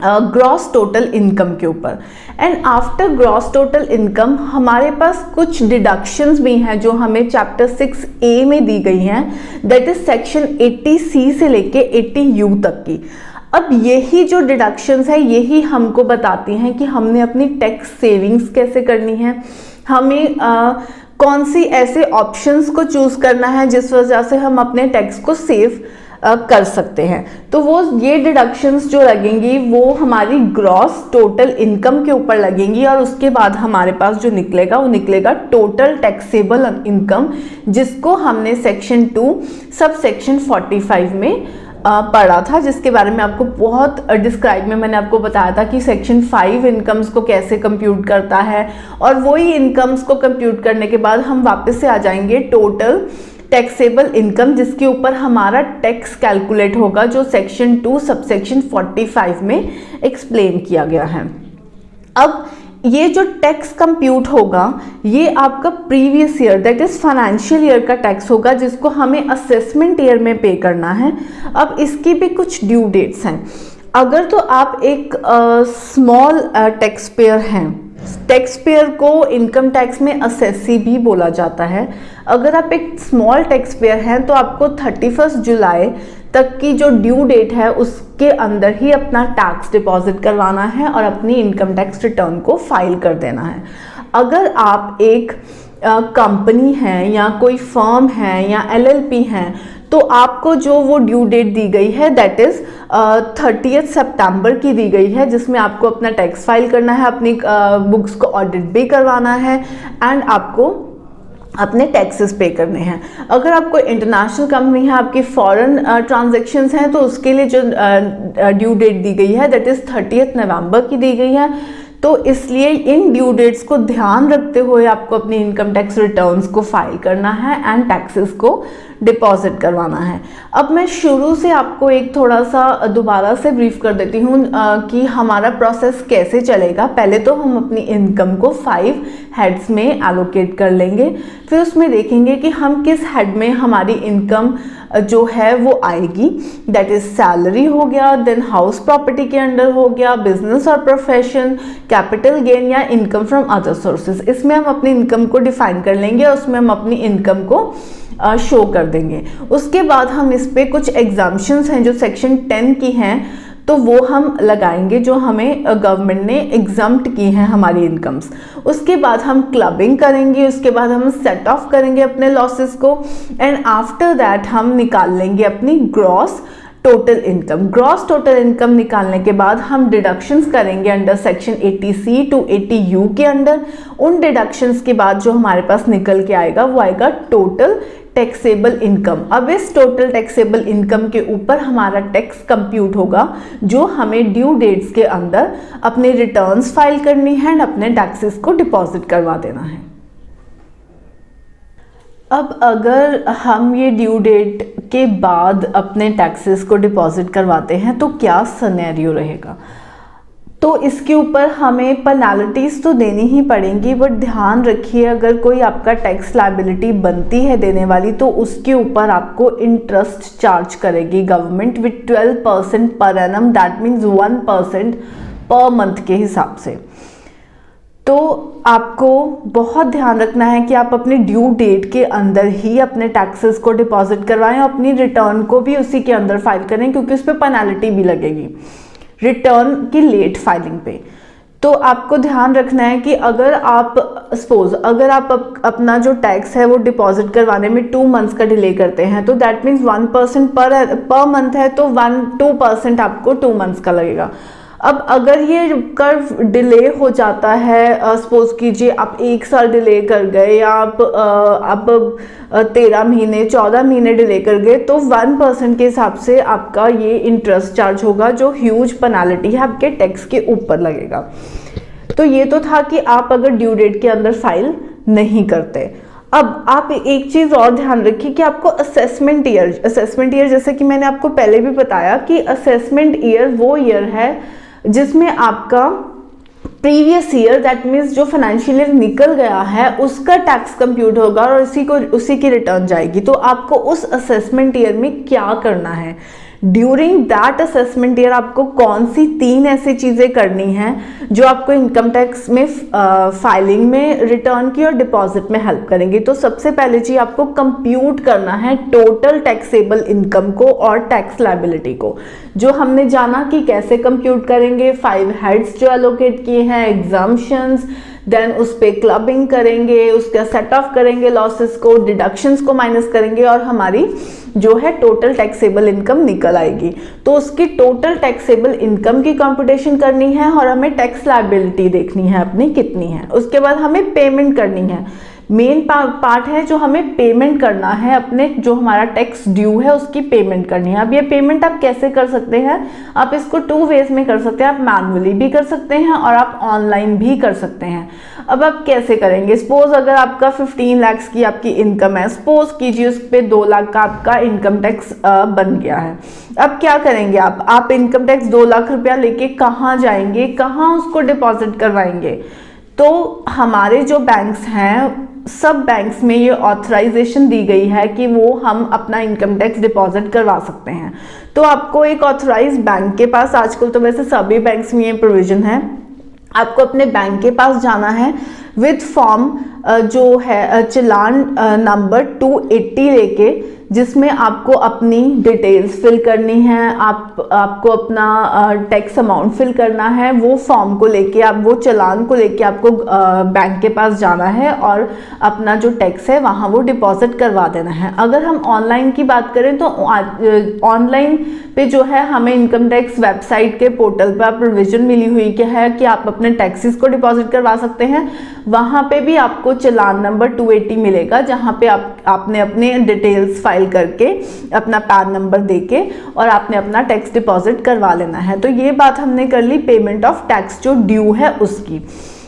ग्रॉस टोटल इनकम के ऊपर। And after gross total income हमारे पास कुछ डिडक्शंस भी हैं जो हमें चैप्टर 6A में दी गई हैं, दैट इज सेक्शन 80C से लेके 80U तक की। अब यही जो डिडक्शंस है यही हमको बताती हैं कि हमने अपनी टैक्स सेविंग्स कैसे करनी है, हमें कौन सी ऐसे ऑप्शंस को चूज करना है जिस वजह से हम अपने टैक्स को सेव कर सकते हैं। तो वो ये डिडक्शंस जो लगेंगी वो हमारी ग्रॉस टोटल इनकम के ऊपर लगेंगी, और उसके बाद हमारे पास जो निकलेगा वो निकलेगा टोटल टैक्सेबल इनकम, जिसको हमने सेक्शन 2 सब सेक्शन 45 में पढ़ा था, जिसके बारे में आपको बहुत डिस्क्राइब में मैंने आपको बताया था कि सेक्शन 5 इनकम्स को कैसे कंप्यूट करता है। और वही इनकम्स को कंप्यूट करने के बाद हम वापस से आ जाएंगे टोटल टैक्सेबल इनकम, जिसके ऊपर हमारा टैक्स कैलकुलेट होगा, जो सेक्शन 2 सब सेक्शन 45 में एक्सप्लेन किया गया है। अब ये जो टैक्स कंप्यूट होगा ये आपका previous year that is financial year का टैक्स होगा, जिसको हमें असेसमेंट ईयर में पे करना है। अब इसकी भी कुछ ड्यू डेट्स हैं। अगर तो आप एक स्मॉल टैक्स पेयर हैं, टैक्स पेयर को इनकम टैक्स में असेसी भी बोला जाता है। अगर आप एक स्मॉल टैक्स पेयर हैं तो आपको 31 जुलाई तक की जो ड्यू डेट है उसके अंदर ही अपना टैक्स डिपॉजिट करवाना है और अपनी इनकम टैक्स रिटर्न को फाइल कर देना है। अगर आप एक कंपनी है या कोई फर्म है या LLP हैं, तो आपको जो वो ड्यू डेट दी गई है दैट इज 30 सितंबर की दी गई है, जिसमें आपको अपना टैक्स फाइल करना है, अपनी बुक्स को ऑडिट भी करवाना है एंड आपको अपने टैक्सेस पे करने हैं। अगर आपको इंटरनेशनल कंपनी है, आपकी फॉरेन ट्रांजैक्शंस हैं, तो उसके लिए जो ड्यू डेट दी गई है दैट इज 30 नवंबर की दी गई है। तो इसलिए इन ड्यू डेट्स को ध्यान रखते हुए आपको अपनी इनकम टैक्स रिटर्न्स को फाइल करना है एंड टैक्सेस को डिपॉजिट करवाना है। अब मैं शुरू से आपको एक थोड़ा सा दोबारा से ब्रीफ कर देती हूँ कि हमारा प्रोसेस कैसे चलेगा। पहले तो हम अपनी इनकम को 5 हेड्स में एलोकेट कर लेंगे, फिर उसमें देखेंगे कि हम किस हेड में हमारी इनकम जो है वो आएगी, दैट इज सैलरी हो गया, देन हाउस प्रॉपर्टी के अंडर हो गया, बिजनेस और प्रोफेशन, कैपिटल गेन या इनकम फ्रॉम अदर सोर्सेज। इसमें हम अपनी इनकम को डिफाइन कर लेंगे और उसमें हम अपनी इनकम को शो कर देंगे। उसके बाद हम इस पे कुछ एग्जाम्पशंस हैं जो सेक्शन 10 की हैं, तो वो हम लगाएंगे जो हमें गवर्नमेंट ने एग्जम्प्ट की हैं हमारी इनकम्स। उसके बाद हम क्लबिंग करेंगे, उसके बाद हम सेट ऑफ करेंगे अपने लॉसेस को एंड आफ्टर दैट हम निकाल लेंगे अपनी gross total income. Gross total income निकालने के बाद हम डिडक्शंस करेंगे under section 80C to 80U के अंडर। उन डिडक्शंस के बाद जो हमारे पास निकल के आएगा वो आएगा टोटल टैक्सेबल इनकम। अब इस टोटल टैक्सेबल इनकम के ऊपर हमारा टैक्स कंप्यूट होगा जो हमें ड्यू डेट्स के अंदर अपने रिटर्न्स फाइल करनी है एंड अपने टैक्सेस को डिपॉजिट करवा देना है। अब अगर हम ये ड्यू डेट के बाद अपने टैक्सेस को डिपॉजिट करवाते हैं तो क्या सिनेरियो रहेगा, तो इसके ऊपर हमें पेनल्टीज तो देनी ही पड़ेंगी, बट ध्यान रखिए अगर कोई आपका टैक्स लायबिलिटी बनती है देने वाली तो उसके ऊपर आपको इंटरेस्ट चार्ज करेगी government with 12% per annum, that means 1% per month के हिसाब से। तो आपको बहुत ध्यान रखना है कि आप अपने ड्यू डेट के अंदर ही अपने टैक्सेस को डिपॉजिट करवाएं और अपनी रिटर्न को भी उसी के अंदर फाइल करें, क्योंकि उस पर पेनल्टी भी लगेगी रिटर्न की लेट फाइलिंग पे। तो आपको ध्यान रखना है कि अगर आप अगर आप अपना जो टैक्स है वो डिपॉजिट करवाने में 2 मंथ्स का डिले करते हैं तो दैट मीन्स 1% पर मंथ है, तो 2% आपको 2 मंथ्स का लगेगा। अब अगर ये कर्व डिले हो जाता है, सपोज कीजिए आप 1 साल डिले कर गए या आप 13 महीने 14 महीने डिले कर गए, तो 1% के हिसाब से आपका ये इंटरेस्ट चार्ज होगा जो ह्यूज पेनल्टी है आपके टैक्स के ऊपर लगेगा। तो ये तो था कि आप अगर ड्यू डेट के अंदर फाइल नहीं करते। अब आप एक चीज़ और ध्यान रखिए कि आपको असेसमेंट ईयर जैसे कि मैंने आपको पहले भी बताया कि असेसमेंट ईयर वो ईयर है जिसमें आपका प्रीवियस ईयर दैट मीन्स जो फाइनेंशियल ईयर निकल गया है उसका टैक्स कंप्यूट होगा और उसी की रिटर्न जाएगी। तो आपको उस असेसमेंट ईयर में क्या करना है, ड्यूरिंग दैट असेसमेंट ईयर आपको कौन सी 3 ऐसी चीज़ें करनी हैं जो आपको इनकम टैक्स में फाइलिंग में, रिटर्न की और डिपॉजिट में हेल्प करेंगे। तो सबसे पहले जी आपको कंप्यूट करना है टोटल टैक्सेबल इनकम को और टैक्स लायबिलिटी को, जो हमने जाना कि कैसे कंप्यूट करेंगे। 5 हेड्स जो एलोकेट किए हैं, एग्जाम्पशंस, देन उस पर क्लबिंग करेंगे, उसका सेट ऑफ करेंगे लॉसेस को, डिडक्शंस को माइनस करेंगे और हमारी जो है टोटल टैक्सेबल इनकम निकल आएगी। तो उसकी टोटल टैक्सेबल इनकम की कंप्यूटेशन करनी है और हमें टैक्स लायबिलिटी देखनी है अपनी कितनी है। उसके बाद हमें पेमेंट करनी है, मेन पार्ट है जो हमें पेमेंट करना है, अपने जो हमारा टैक्स ड्यू है उसकी पेमेंट करनी है। अब ये पेमेंट आप कैसे कर सकते हैं, आप इसको 2 वेज में कर सकते हैं, आप मैनुअली भी कर सकते हैं और आप ऑनलाइन भी कर सकते हैं। अब आप कैसे करेंगे, सपोज अगर आपका 15 लाख की आपकी इनकम है, सपोज कीजिए उस पर 2 लाख का आपका इनकम टैक्स बन गया है। अब क्या करेंगे आप इनकम टैक्स 2 लाख रुपया लेके कहाँ जाएंगे, कहाँ उसको डिपॉजिट करवाएंगे। तो हमारे जो बैंक्स हैं, सब बैंक्स में ये ऑथराइजेशन दी गई है कि वो हम अपना इनकम टैक्स डिपॉजिट करवा सकते हैं। तो आपको एक ऑथराइज बैंक के पास, आजकल तो वैसे सभी बैंक्स में ये प्रोविजन है, आपको अपने बैंक के पास जाना है विद फॉर्म जो है चालान नंबर 280 लेके, जिसमें आपको अपनी डिटेल्स फिल करनी है, आपको अपना टैक्स अमाउंट फिल करना है। वो फॉर्म को लेके आप, वो चालान को लेके आपको बैंक के पास जाना है और अपना जो टैक्स है वहाँ वो डिपॉजिट करवा देना है। अगर हम ऑनलाइन की बात करें तो ऑनलाइन पे जो है हमें इनकम टैक्स वेबसाइट के पोर्टल पर प्रोविजन मिली हुई क्या है कि आप अपने टैक्सेस को डिपॉजिट करवा सकते हैं। वहाँ पे भी आपको चालान नंबर 280 मिलेगा, जहाँ पे आपने अपने डिटेल्स फाइल करके अपना पैन नंबर देके और आपने अपना टैक्स डिपॉजिट करवा लेना है। तो ये बात हमने कर ली पेमेंट ऑफ टैक्स जो ड्यू है उसकी।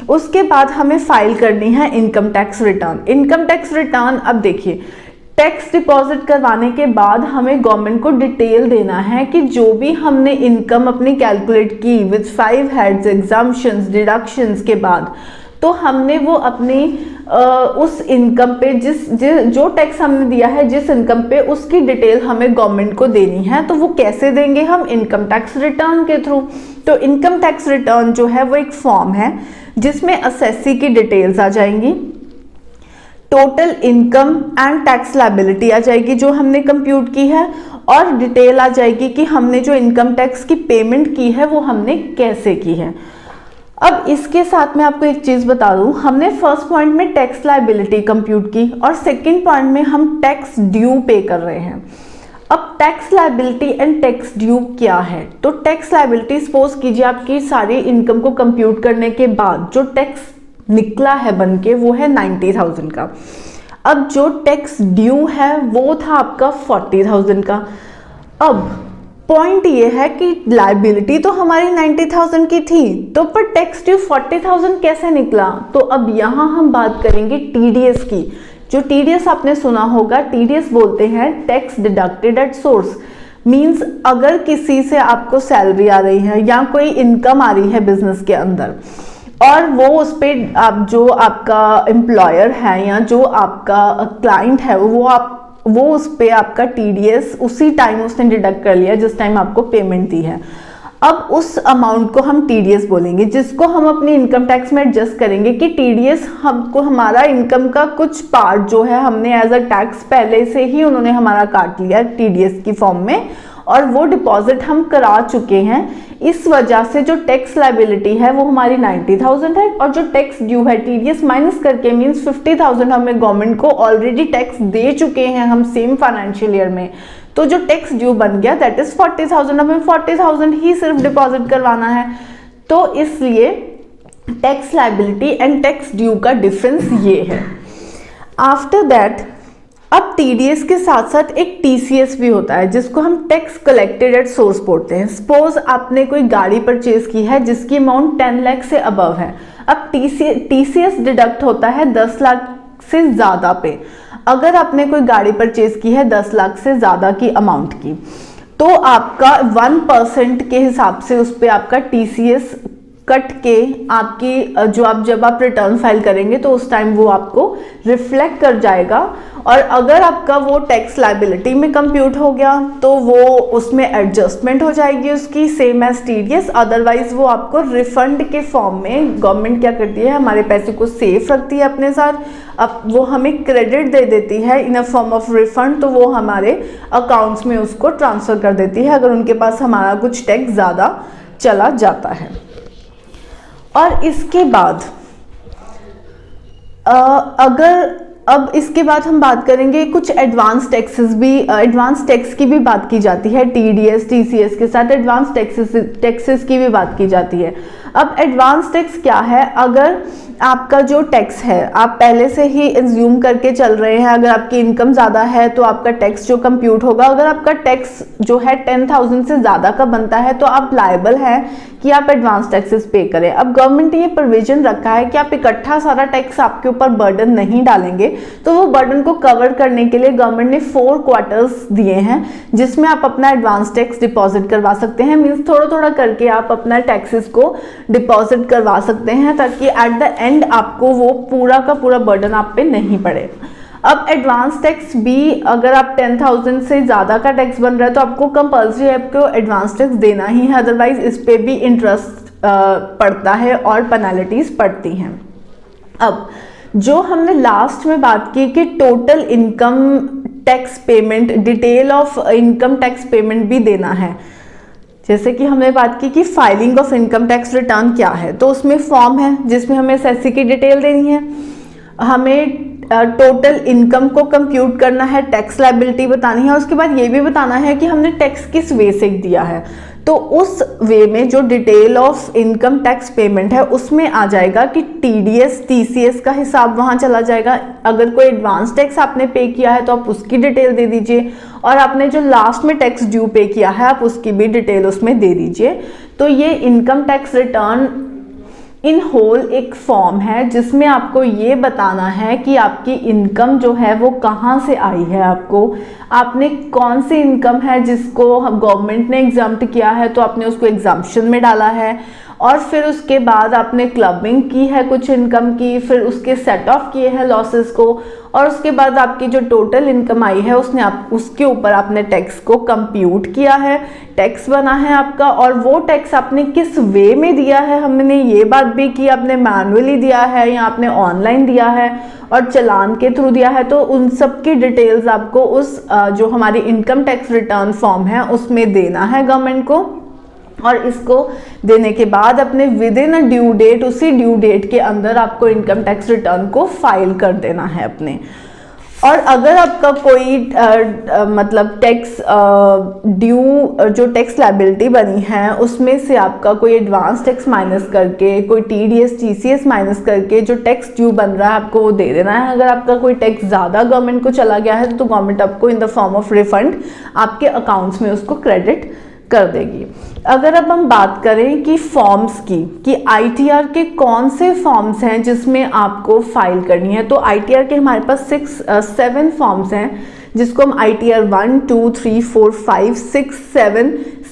उसके बाद हमें फाइल करनी है income tax return. Income tax return, अब देखिए टैक्स डिपॉजिट करवाने के बाद हमें गवर्नमेंट को डिटेल देना है कि जो भी हमने इनकम अपनी कैलकुलेट की विद 5 हेड्स, एग्जाम्पशंस, डिडक्शंस के बाद, तो हमने वो अपनी उस इनकम पे जो टैक्स हमने दिया है जिस इनकम पे, उसकी डिटेल हमें गवर्नमेंट को देनी है। तो वो कैसे देंगे हम, इनकम टैक्स रिटर्न के थ्रू। तो इनकम टैक्स रिटर्न जो है वो एक फॉर्म है जिसमें असेसी की डिटेल्स आ जाएंगी, total income and tax liability आ जाएगी जो हमने कंप्यूट की है, और डिटेल आ जाएगी कि हमने जो इनकम टैक्स की पेमेंट की है वो हमने कैसे की है। अब इसके साथ में आपको एक चीज बता दूं, हमने फर्स्ट पॉइंट में टैक्स लायबिलिटी कंप्यूट की और सेकंड पॉइंट में हम टैक्स ड्यू पे कर रहे हैं। अब tax liability and tax due क्या है? तो टैक्स लायबिलिटी, सपोज कीजिए आपकी सारी इनकम को कंप्यूट करने के बाद जो टैक्स निकला है बन के वो है 90,000 का। अब जो टैक्स ड्यू है वो था आपका 40,000 का। अब पॉइंट ये है कि लायबिलिटी तो हमारी 90,000 की थी, तो पर टैक्स ड्यू 40,000 कैसे निकला? तो अब यहाँ हम बात करेंगे टीडीएस की। जो टीडीएस आपने सुना होगा, टीडीएस बोलते हैं tax deducted at source. Means अगर किसी से आपको सैलरी आ रही है या कोई इनकम आ रही है बिजनेस के अंदर और वो उस पर आप जो आपका एम्प्लॉयर है या जो आपका क्लाइंट है वो उस पर आपका टीडीएस उसी टाइम उसने डिडक्ट कर लिया जिस टाइम आपको पेमेंट दी है। अब उस अमाउंट को हम टीडीएस बोलेंगे, जिसको हम अपनी इनकम टैक्स में एडजस्ट करेंगे कि टीडीएस हमको हमारा इनकम का कुछ पार्ट जो है हमने एज अ टैक्स पहले से ही उन्होंने हमारा काट लिया टीडीएस की फॉर्म में और वो डिपॉजिट हम करा चुके हैं। इस वजह से जो टैक्स लायबिलिटी है वो हमारी 90,000 है और जो टैक्स ड्यू है टीडीएस माइनस करके मींस 50,000 हमें गवर्नमेंट को ऑलरेडी टैक्स दे चुके हैं हम सेम फाइनेंशियल ईयर में। तो जो टैक्स ड्यू बन गया दैट इज 40,000, हमें 40,000 ही सिर्फ डिपॉजिट करवाना है। तो इसलिए tax liability and tax due का डिफरेंस ये है। आफ्टर दैट अब टीडीएस के साथ साथ एक टीसीएस भी होता है जिसको हम टैक्स कलेक्टेड एट सोर्स बोलते हैं। सपोज आपने कोई गाड़ी परचेज की है जिसकी अमाउंट 10 लाख से अबव है। अब टीसीएस डिडक्ट होता है 10 लाख से ज्यादा पे। अगर आपने कोई गाड़ी परचेज की है 10 लाख से ज्यादा की अमाउंट की, तो आपका 1% के हिसाब से उस पर आपका टीसीएस कट के आपकी जो आप जब आप रिटर्न फाइल करेंगे तो उस टाइम वो आपको रिफ्लेक्ट कर जाएगा। और अगर आपका वो टैक्स लायबिलिटी में कंप्यूट हो गया तो वो उसमें एडजस्टमेंट हो जाएगी उसकी सेम एज टीडीएस। अदरवाइज वो आपको रिफंड के फॉर्म में गवर्नमेंट क्या करती है, हमारे पैसे को सेफ रखती है अपने साथ। अब वो हमें क्रेडिट दे देती है इन अ फॉर्म ऑफ रिफंड, तो वो हमारे अकाउंट्स में उसको ट्रांसफर कर देती है अगर उनके पास हमारा कुछ टैक्स ज़्यादा चला जाता है। और इसके बाद अब इसके बाद हम बात करेंगे कुछ एडवांस टैक्स की भी बात की जाती है। टीडीएस टीसीएस के साथ एडवांस टैक्सेस की भी बात की जाती है। अब एडवांस टैक्स क्या है? अगर आपका जो टैक्स है आप पहले से ही एज्यूम करके चल रहे हैं, अगर आपकी इनकम ज़्यादा है तो आपका टैक्स जो कंप्यूट होगा, अगर आपका टैक्स जो है 10,000 से ज़्यादा का बनता है तो आप लायबल हैं कि आप एडवांस टैक्सेस पे करें। अब गवर्नमेंट ने ये प्रोविजन रखा है कि आप इकट्ठा सारा टैक्स आपके ऊपर बर्डन नहीं डालेंगे, तो वो बर्डन को कवर करने के लिए गवर्नमेंट ने 4 क्वार्टर्स दिए हैं जिसमें आप अपना एडवांस टैक्स डिपॉजिट करवा सकते हैं। मीन्स थोड़ा थोड़ा करके आप अपना टैक्सेस को डिपॉजिट करवा सकते हैं ताकि एट द एंड आपको वो पूरा का पूरा बर्डन आप पे नहीं पड़े। अब एडवांस टैक्स भी अगर आप 10,000 से ज़्यादा का टैक्स बन रहा है तो आपको कंपल्सरी आपको एडवांस टैक्स देना ही है, अदरवाइज इस पे भी इंटरेस्ट पड़ता है और पेनल्टीज पड़ती हैं। अब जो हमने लास्ट में बात की कि total income tax payment, detail of income tax payment भी देना है। जैसे कि हमने बात की कि filing of income tax return क्या है, तो उसमें फॉर्म है जिसमें हमें एसएससी की डिटेल देनी है, हमें टोटल इनकम को कंप्यूट करना है, टैक्स लायबिलिटी बतानी है, उसके बाद ये भी बताना है कि हमने टैक्स किस वे से दिया है। तो उस वे में जो detail of income tax payment है उसमें आ जाएगा कि टीडीएस टीसीएस का हिसाब वहाँ चला जाएगा। अगर कोई एडवांस टैक्स आपने पे किया है तो आप उसकी डिटेल दे दीजिए, और आपने जो लास्ट में टैक्स ड्यू पे किया है आप उसकी भी डिटेल उसमें दे दीजिए। तो ये income tax return in whole एक फॉर्म है जिसमें आपको ये बताना है कि आपकी इनकम जो है वो कहाँ से आई है, आपने कौन सी इनकम है जिसको गवर्नमेंट ने एग्जाम्प्ट किया है तो आपने उसको एग्जाम्पशन में डाला है, और फिर उसके बाद आपने क्लबिंग की है कुछ इनकम की, फिर उसके सेट ऑफ किए हैं लॉसेस को, और उसके बाद आपकी जो टोटल इनकम आई है उसके ऊपर आपने टैक्स को कंप्यूट किया है, टैक्स बना है आपका। और वो टैक्स आपने किस वे में दिया है, हमने ये बात भी की, आपने मैनुअली दिया है या आपने ऑनलाइन दिया है और चालान के थ्रू दिया है, तो उन सब की डिटेल्स आपको उस जो हमारी इनकम टैक्स रिटर्न फॉर्म है उसमें देना है गवर्नमेंट को। और इसको देने के बाद अपने within a due date, उसी ड्यू डेट के अंदर आपको इनकम टैक्स रिटर्न को फाइल कर देना है अपने। और अगर आपका कोई मतलब टैक्स ड्यू जो टैक्स लायबिलिटी बनी है उसमें से आपका कोई एडवांस टैक्स माइनस करके, कोई टीडीएस टीसीएस माइनस करके जो टैक्स ड्यू बन रहा है आपको वो दे देना है। अगर आपका कोई टैक्स ज़्यादा गवर्नमेंट को चला गया है तो गवर्नमेंट आपको in the form of refund आपके अकाउंट्स में उसको क्रेडिट कर देगी। अगर अब हम बात करें कि फॉर्म्स की, कि आईटीआर के कौन से फॉर्म्स हैं जिसमें आपको फाइल करनी है, तो आईटीआर के हमारे पास 7 फॉर्म्स हैं जिसको हम आईटीआर 1, 2, 3, 4, 5, 6,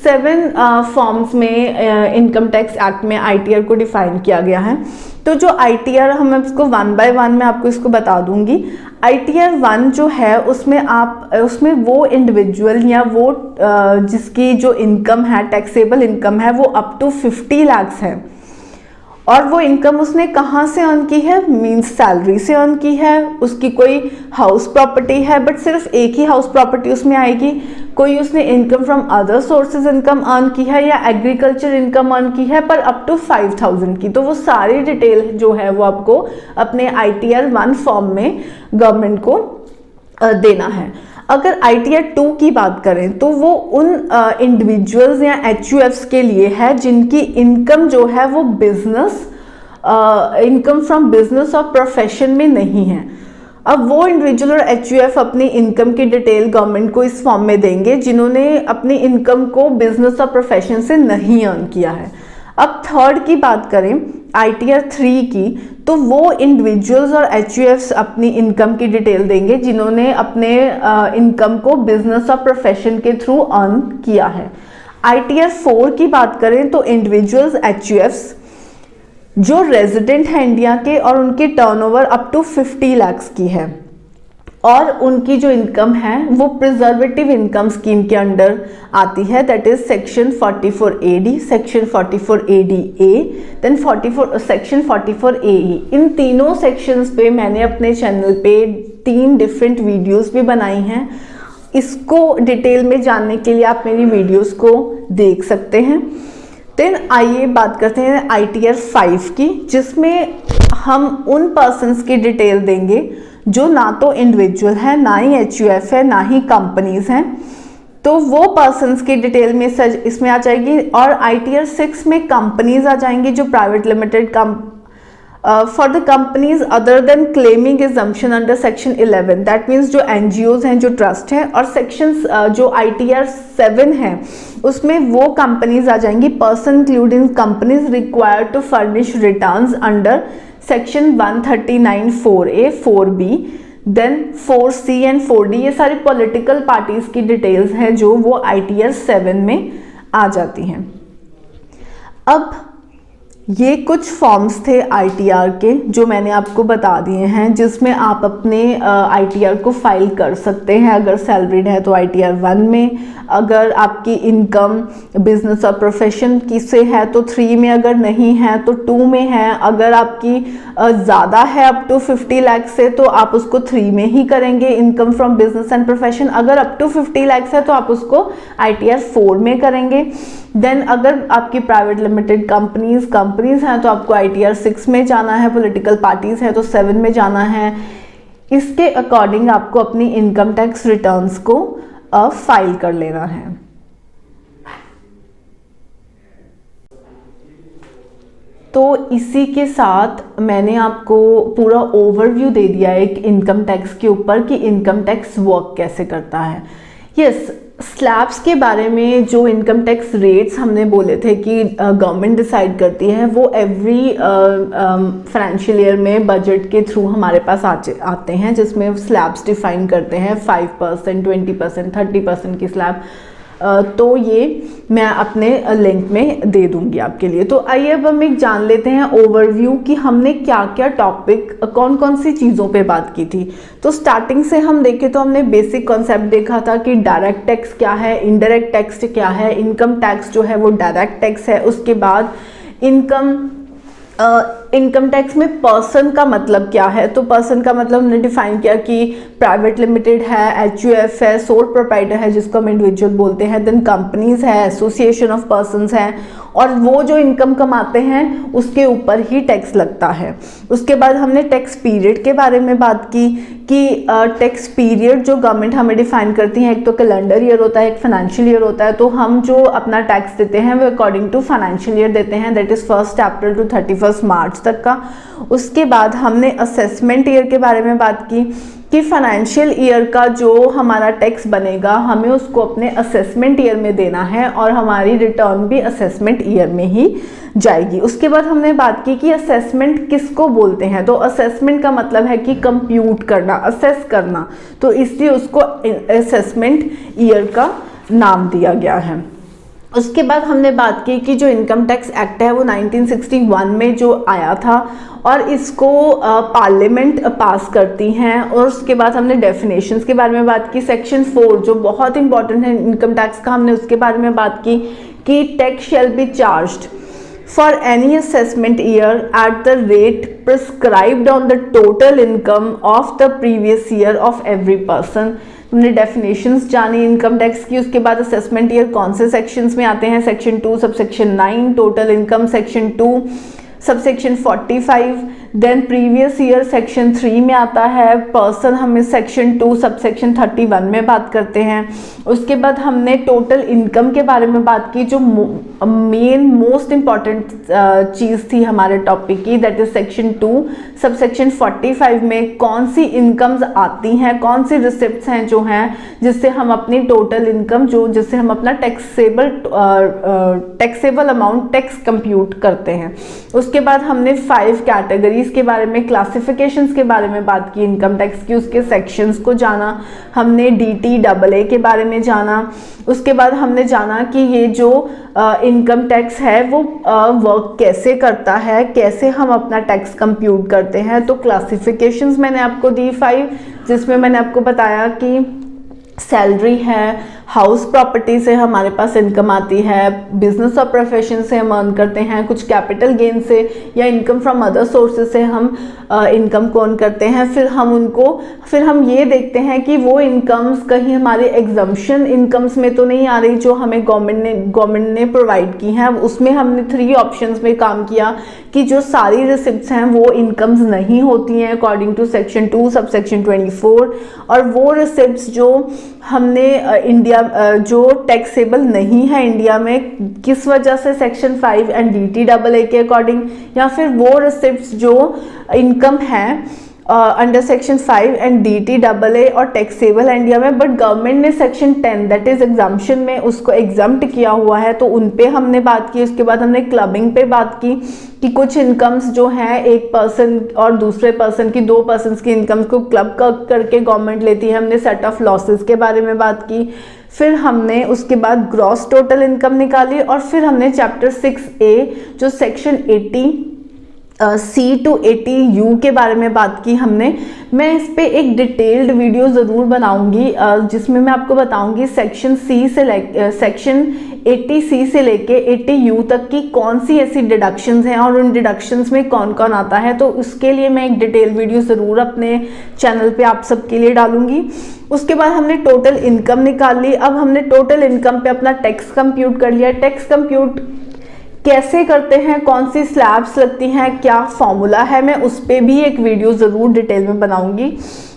7 फॉर्म्स में इनकम टैक्स एक्ट में आईटीआर को डिफाइन किया गया है। तो जो आईटीआर हम इसको 1 बाय 1 में आपको इसको बता दूंगी। आईटीआर 1 जो है उसमें वो इंडिविजुअल या वो जिसकी जो इनकम है, टैक्सेबल इनकम है, वो अप टू 50 लाख है। और वो इनकम उसने कहाँ से अर्न की है, मींस सैलरी से अर्न की है, उसकी कोई हाउस प्रॉपर्टी है बट सिर्फ एक ही हाउस प्रॉपर्टी उसमें आएगी, कोई उसने income from other sources income earn की है या एग्रीकल्चर इनकम अर्न की है पर अप टू 5,000 की। तो वो सारी डिटेल जो है वो आपको अपने आईटीआर 1 फॉर्म में गवर्नमेंट को देना है। अगर आईटीआर 2 की बात करें तो वो उन इंडिविजुअल्स या एचयूएफ्स के लिए है जिनकी इनकम जो है वो बिजनेस इनकम फ्रॉम बिजनेस और प्रोफेशन में नहीं है। अब वो इंडिविजुअल और एचयूएफ अपनी इनकम की डिटेल गवर्नमेंट को इस फॉर्म में देंगे जिन्होंने अपनी इनकम को बिजनेस और प्रोफेशन से नहीं अर्न किया है। अब थर्ड की बात करें आईटीआर 3 की, तो वो इंडिविजुअल्स और एचयूएफ्स अपनी इनकम की डिटेल देंगे जिन्होंने अपने इनकम को बिजनेस और प्रोफेशन के थ्रू अर्न किया है। आईटीआर 4 की बात करें तो इंडिविजुअल्स एचयूएफ्स जो रेजिडेंट हैं इंडिया के और उनकी टर्नओवर अप टू 50 लाख की है और उनकी जो इनकम है वो प्रिजर्वेटिव इनकम स्कीम के अंडर आती है, that is section 44AD, section 44ADA, then section 44AE। इन तीनों सेक्शंस पे मैंने अपने चैनल पे 3 डिफरेंट वीडियोस भी बनाई हैं। इसको डिटेल में जानने के लिए आप मेरी वीडियोस को देख सकते हैं। देन आइए बात करते हैं आईटीआर 5 की, जिसमें हम उन पर्सन्स की डिटेल देंगे जो ना तो इंडिविजुअल है, ना ही एचयूएफ है, ना ही कंपनीज हैं। तो वो पर्सन्स की डिटेल में इसमें आ जाएगी। और आईटीआर 6 में कंपनीज आ जाएंगी जो private limited for the companies other than claiming exemption under section 11, that means जो एनजीओज हैं, जो ट्रस्ट हैं। और सेक्शंस जो आईटीआर 7 है उसमें वो कंपनीज आ जाएंगी, person including companies required to furnish returns under section 139 4A 4B, then 4C and 4D। ये सारी पॉलिटिकल पार्टीज की डिटेल्स हैं जो वो आईटीआर 7 में आ जाती हैं। अब ये कुछ फॉर्म्स थे आईटीआर के जो मैंने आपको बता दिए हैं, जिसमें आप अपने आईटीआर को फाइल कर सकते हैं। अगर सैलरीड है तो आईटीआर 1 में, अगर आपकी इनकम बिजनेस और प्रोफेशन की से है तो 3 में, अगर नहीं है तो 2 में है। अगर आपकी ज़्यादा है अप टू 50 लाख से तो आप उसको 3 में ही करेंगे, income from business and profession. अगर अप टू 50 लाख है तो आप उसको आईटीआर 4 में करेंगे। देन अगर आपकी प्राइवेट लिमिटेड कंपनीज हैं तो आपको आईटीआर 6 में जाना है, पॉलिटिकल पार्टीज है तो 7 में जाना है। इसके अकॉर्डिंग आपको अपनी इनकम टैक्स रिटर्न्स को फाइल कर लेना है। तो इसी के साथ मैंने आपको पूरा ओवरव्यू दे दिया है एक इनकम टैक्स के ऊपर कि इनकम टैक्स वर्क कैसे करता है। यस, स्लैब्स के बारे में जो इनकम टैक्स रेट्स हमने बोले थे कि गवर्नमेंट डिसाइड करती है, वो एवरी फाइनेंशियल ईयर में बजट के थ्रू हमारे पास आते हैं, जिसमें स्लैब्स डिफाइन करते हैं 5%, 20%, 30% की स्लैब। तो ये मैं अपने लिंक में दे दूंगी आपके लिए। तो आइए अब हम एक जान लेते हैं ओवरव्यू कि हमने क्या क्या टॉपिक कौन कौन सी चीज़ों पे बात की थी। तो स्टार्टिंग से हम देखें तो हमने बेसिक कॉन्सेप्ट देखा था कि डायरेक्ट टैक्स क्या है, इनडायरेक्ट टैक्स क्या है। इनकम टैक्स जो है वो डायरेक्ट टैक्स है। उसके बाद इनकम इनकम टैक्स में पर्सन का मतलब क्या है, तो पर्सन का मतलब हमने डिफाइन किया कि प्राइवेट लिमिटेड है, एचयूएफ है, सोल प्रोप्राइटर है जिसको हम इंडिविजुअल बोलते हैं, देन कंपनीज है, एसोसिएशन ऑफ पर्संस है, और वो जो इनकम कमाते हैं उसके ऊपर ही टैक्स लगता है। उसके बाद हमने टैक्स पीरियड के बारे में बात की कि टैक्स पीरियड जो गवर्नमेंट हमें डिफाइन करती है, एक तो कैलेंडर ईयर होता है, एक फाइनेंशियल ईयर होता है, तो हम जो अपना टैक्स देते हैं वो अकॉर्डिंग टू फाइनेंशियल ईयर देते हैं, दैट इज़ 1 अप्रैल टू 31 मार्च तक का। उसके बाद हमने असेसमेंट ईयर के बारे में बात की कि फाइनेंशियल ईयर का जो हमारा टैक्स बनेगा हमें उसको अपने असेसमेंट ईयर में देना है और हमारी रिटर्न भी असेसमेंट ईयर में ही जाएगी। उसके बाद हमने बात की कि असेसमेंट किसको बोलते हैं, तो असेसमेंट का मतलब है कि कंप्यूट करना, असेस करना, तो इसलिए उसको असेसमेंट ईयर का नाम दिया गया है। उसके बाद हमने बात की कि जो इनकम टैक्स एक्ट है वो 1961 में जो आया था और इसको पार्लियामेंट पास करती हैं। और उसके बाद हमने डेफिनेशंस के बारे में बात की। सेक्शन 4 जो बहुत इंपॉर्टेंट है इनकम टैक्स का, हमने उसके बारे में बात की कि tax shall be charged for any assessment year at the rate prescribed on the total income of the previous year of every person. हमने डेफिनेशंस जानी इनकम टैक्स की। उसके बाद असेसमेंट ईयर कौन से सेक्शंस में आते हैं, section 2 subsection 9 total income, section 2 subsection 45, then previous year section 3 में आता है, पर्सन हम इस सेक्शन 2 सबसेक्शन 31 में बात करते हैं। उसके बाद हमने टोटल इनकम के बारे में बात की जो मेन मोस्ट इम्पॉर्टेंट चीज़ थी हमारे टॉपिक की, दैट इज सेक्शन 2 सबसेक्शन 45 में कौन सी इनकम्स आती हैं, कौन सी रिसिप्ट्स हैं जो हैं जिससे हम अपनी टोटल इनकम जिससे हम अपना टैक्सेबल अमाउंट टैक्स कंप्यूट करते हैं। उसके बाद हमने 5 कैटेगरीज के बारे में, क्लासिफिकेशंस के बारे में बात की इनकम टैक्स की, उसके सेक्शंस को जाना, हमने DTAA के बारे में जाना। उसके बाद हमने जाना कि ये जो इनकम टैक्स है वो वर्क कैसे करता है, कैसे हम अपना टैक्स कंप्यूट करते हैं। तो क्लासिफिकेशंस मैंने आपको दी 5, जिसमें मैंने आपको बताया कि सैलरी है, हाउस प्रॉपर्टी से हमारे पास इनकम आती है, बिजनेस और प्रोफेशन से हम अर्न करते हैं, कुछ कैपिटल गेन से या इनकम फ्रॉम अदर सोर्सेज से हम इनकम को अर्न करते हैं। फिर हम ये देखते हैं कि वो इनकम्स कहीं हमारे एग्जम्पशन इनकम्स में तो नहीं आ रही जो हमें गवर्नमेंट ने प्रोवाइड की हैं। उसमें हमने 3 ऑप्शंस में काम किया कि जो सारी रिसिप्ट्स हैं वो इनकम्स नहीं होती हैं अकॉर्डिंग टू सेक्शन 2 सबसेक्शन 24, और वो रिसिप्ट्स जो हमने इंडिया जो टैक्सेबल नहीं है इंडिया में किस वजह से, सेक्शन 5 एंड DTAA के अकॉर्डिंग, या फिर वो रिसिप्ट्स जो इनकम है अंडर सेक्शन 5 एंड DTAA और टैक्सेबल इंडिया में, बट गवर्नमेंट ने सेक्शन 10 दैट इज एग्जाम्पशन में उसको एग्जम्प्ट किया हुआ है, तो उन पे हमने बात की। उसके बाद हमने क्लबिंग पे बात की कि कुछ इनकम्स जो हैं एक पर्सन और दूसरे पर्सन की, 2 पर्सन्स की इनकम्स को क्लब करके गवर्नमेंट लेती है। हमने सेट ऑफ लॉसेस के बारे में बात की। फिर हमने उसके बाद ग्रॉस टोटल इनकम निकाली, और फिर हमने चैप्टर 6A जो सेक्शन 80C to 80U के बारे में बात की हमने। मैं इस पे एक डिटेल्ड वीडियो ज़रूर बनाऊंगी जिसमें मैं आपको बताऊंगी सेक्शन 80C से लेके 80U तक की कौन सी ऐसी डिडक्शंस हैं और उन डिडक्शंस में कौन कौन आता है। तो उसके लिए मैं एक डिटेल वीडियो ज़रूर अपने चैनल पे आप सबके लिए डालूंगी। उसके बाद हमने टोटल इनकम निकाल ली। अब हमने टोटल इनकम पे अपना टैक्स कंप्यूट कर लिया। टैक्स कंप्यूट कैसे करते हैं, कौन सी स्लैब्स लगती हैं, क्या फॉर्मूला है, मैं उस पर भी एक वीडियो ज़रूर डिटेल में बनाऊंगी।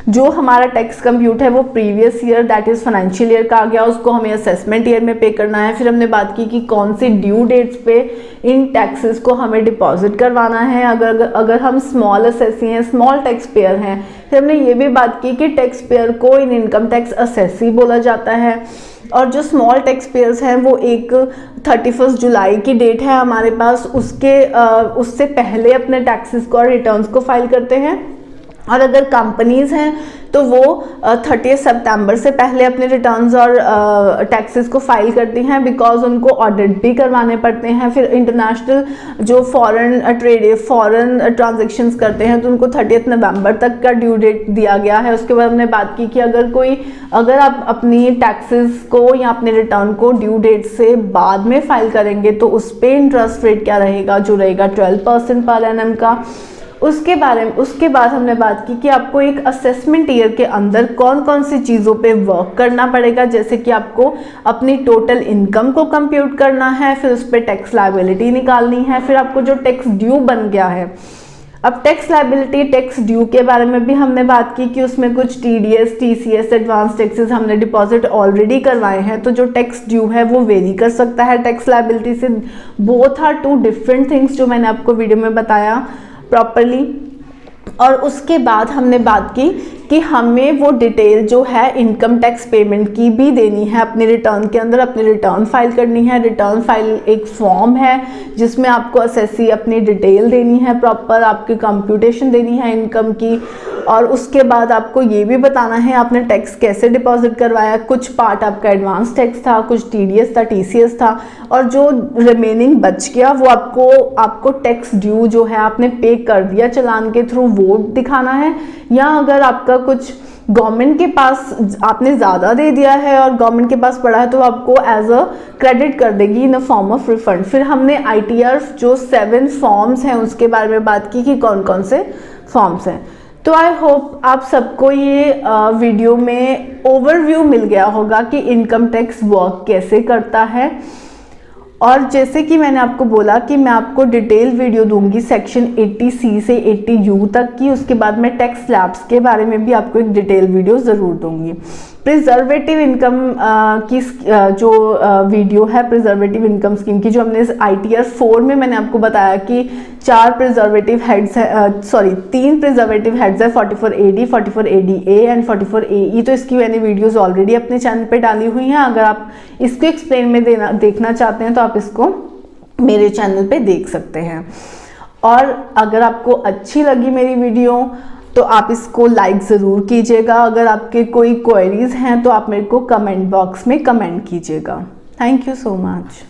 जो हमारा टैक्स कंप्यूट है वो previous year that is financial year का आ गया, उसको हमें असेसमेंट ईयर में पे करना है। फिर हमने बात की कि कौन सी ड्यू डेट्स पे इन टैक्सेस को हमें डिपॉजिट करवाना है अगर हम स्मॉल असेसी हैं, स्मॉल टैक्स पेयर हैं। फिर हमने ये भी बात की कि टैक्स पेयर को इन इनकम टैक्स असेसी बोला जाता है, और जो स्मॉल टैक्स पेयर्स हैं वो एक 31 जुलाई की डेट है हमारे पास, उससे पहले अपने टैक्सेस को और रिटर्न्स को फाइल करते हैं। और अगर कंपनीज हैं तो वो 30 सितंबर से पहले अपने रिटर्न्स और टैक्सेस को फाइल करती हैं, बिकॉज उनको ऑडिट भी करवाने पड़ते हैं। फिर इंटरनेशनल जो फॉरेन ट्रांजेक्शंस करते हैं तो उनको 30 नवंबर तक का ड्यू डेट दिया गया है। उसके बाद हमने बात की कि अगर आप अपनी टैक्सेस को या अपने रिटर्न को ड्यू डेट से बाद में फाइल करेंगे तो उस पर इंटरेस्ट रेट क्या रहेगा, जो रहेगा 12% पर एनम का। उसके बाद हमने बात की कि आपको एक असेसमेंट ईयर के अंदर कौन कौन सी चीज़ों पे वर्क करना पड़ेगा, जैसे कि आपको अपनी टोटल इनकम को कंप्यूट करना है, फिर उस पर टैक्स लायबिलिटी निकालनी है, फिर आपको जो टैक्स ड्यू बन गया है। अब टैक्स लायबिलिटी, टैक्स ड्यू के बारे में भी हमने बात की कि उसमें कुछ TDS, TCS, एडवांस टैक्सेस हमने डिपॉजिट ऑलरेडी करवाए हैं, तो जो टैक्स ड्यू है वो वेरी कर सकता है टैक्स लायबिलिटी से। Both are two different things, जो मैंने आपको वीडियो में बताया प्रॉपरली। और उसके बाद हमने बात की कि हमें वो डिटेल जो है इनकम टैक्स पेमेंट की भी देनी है अपने रिटर्न के अंदर, अपनी रिटर्न फाइल करनी है। रिटर्न फाइल एक फॉर्म है जिसमें आपको असेसी अपनी डिटेल देनी है, प्रॉपर आपकी कंप्यूटेशन देनी है इनकम की। और उसके बाद आपको ये भी बताना है आपने टैक्स कैसे डिपॉजिट करवाया। कुछ पार्ट आपका एडवांस टैक्स था, कुछ TDS था, TCS था, और जो रिमेनिंग बच गया वो आपको टैक्स ड्यू जो है आपने पे कर दिया चालान के थ्रू, वो दिखाना है। या अगर आपका कुछ गवर्नमेंट के पास आपने ज़्यादा दे दिया है और गवर्नमेंट के पास पड़ा है तो आपको एज अ क्रेडिट कर देगी इन अ फॉर्म ऑफ रिफंड। फिर हमने ITR जो 7 फॉर्म्स हैं उसके बारे में बात की कि कौन कौन से फॉर्म्स हैं। तो आई होप आप सबको ये वीडियो में ओवरव्यू मिल गया होगा कि इनकम टैक्स वर्क कैसे करता है। और जैसे कि मैंने आपको बोला कि मैं आपको डिटेल वीडियो दूंगी सेक्शन 80C से 80U तक की। उसके बाद मैं टैक्स स्लैब्स के बारे में भी आपको एक डिटेल वीडियो ज़रूर दूंगी। प्रिजर्वेटिव इनकम की जो वीडियो है प्रिजर्वेटिव इनकम स्कीम की, जो हमने ITR 4 में मैंने आपको बताया कि 3 प्रिजर्वेटिव हेड्स है 44AD, 44ADA एंड 44AE। तो इसकी मैंने वीडियोस ऑलरेडी अपने चैनल पे डाली हुई हैं। अगर आप इसको एक्सप्लेन में देखना चाहते हैं तो आप इसको मेरे चैनल पे देख सकते हैं। और अगर आपको अच्छी लगी मेरी वीडियो तो आप इसको लाइक ज़रूर कीजिएगा। अगर आपके कोई क्वेरीज हैं तो आप मेरे को कमेंट बॉक्स में कमेंट कीजिएगा। Thank you so much.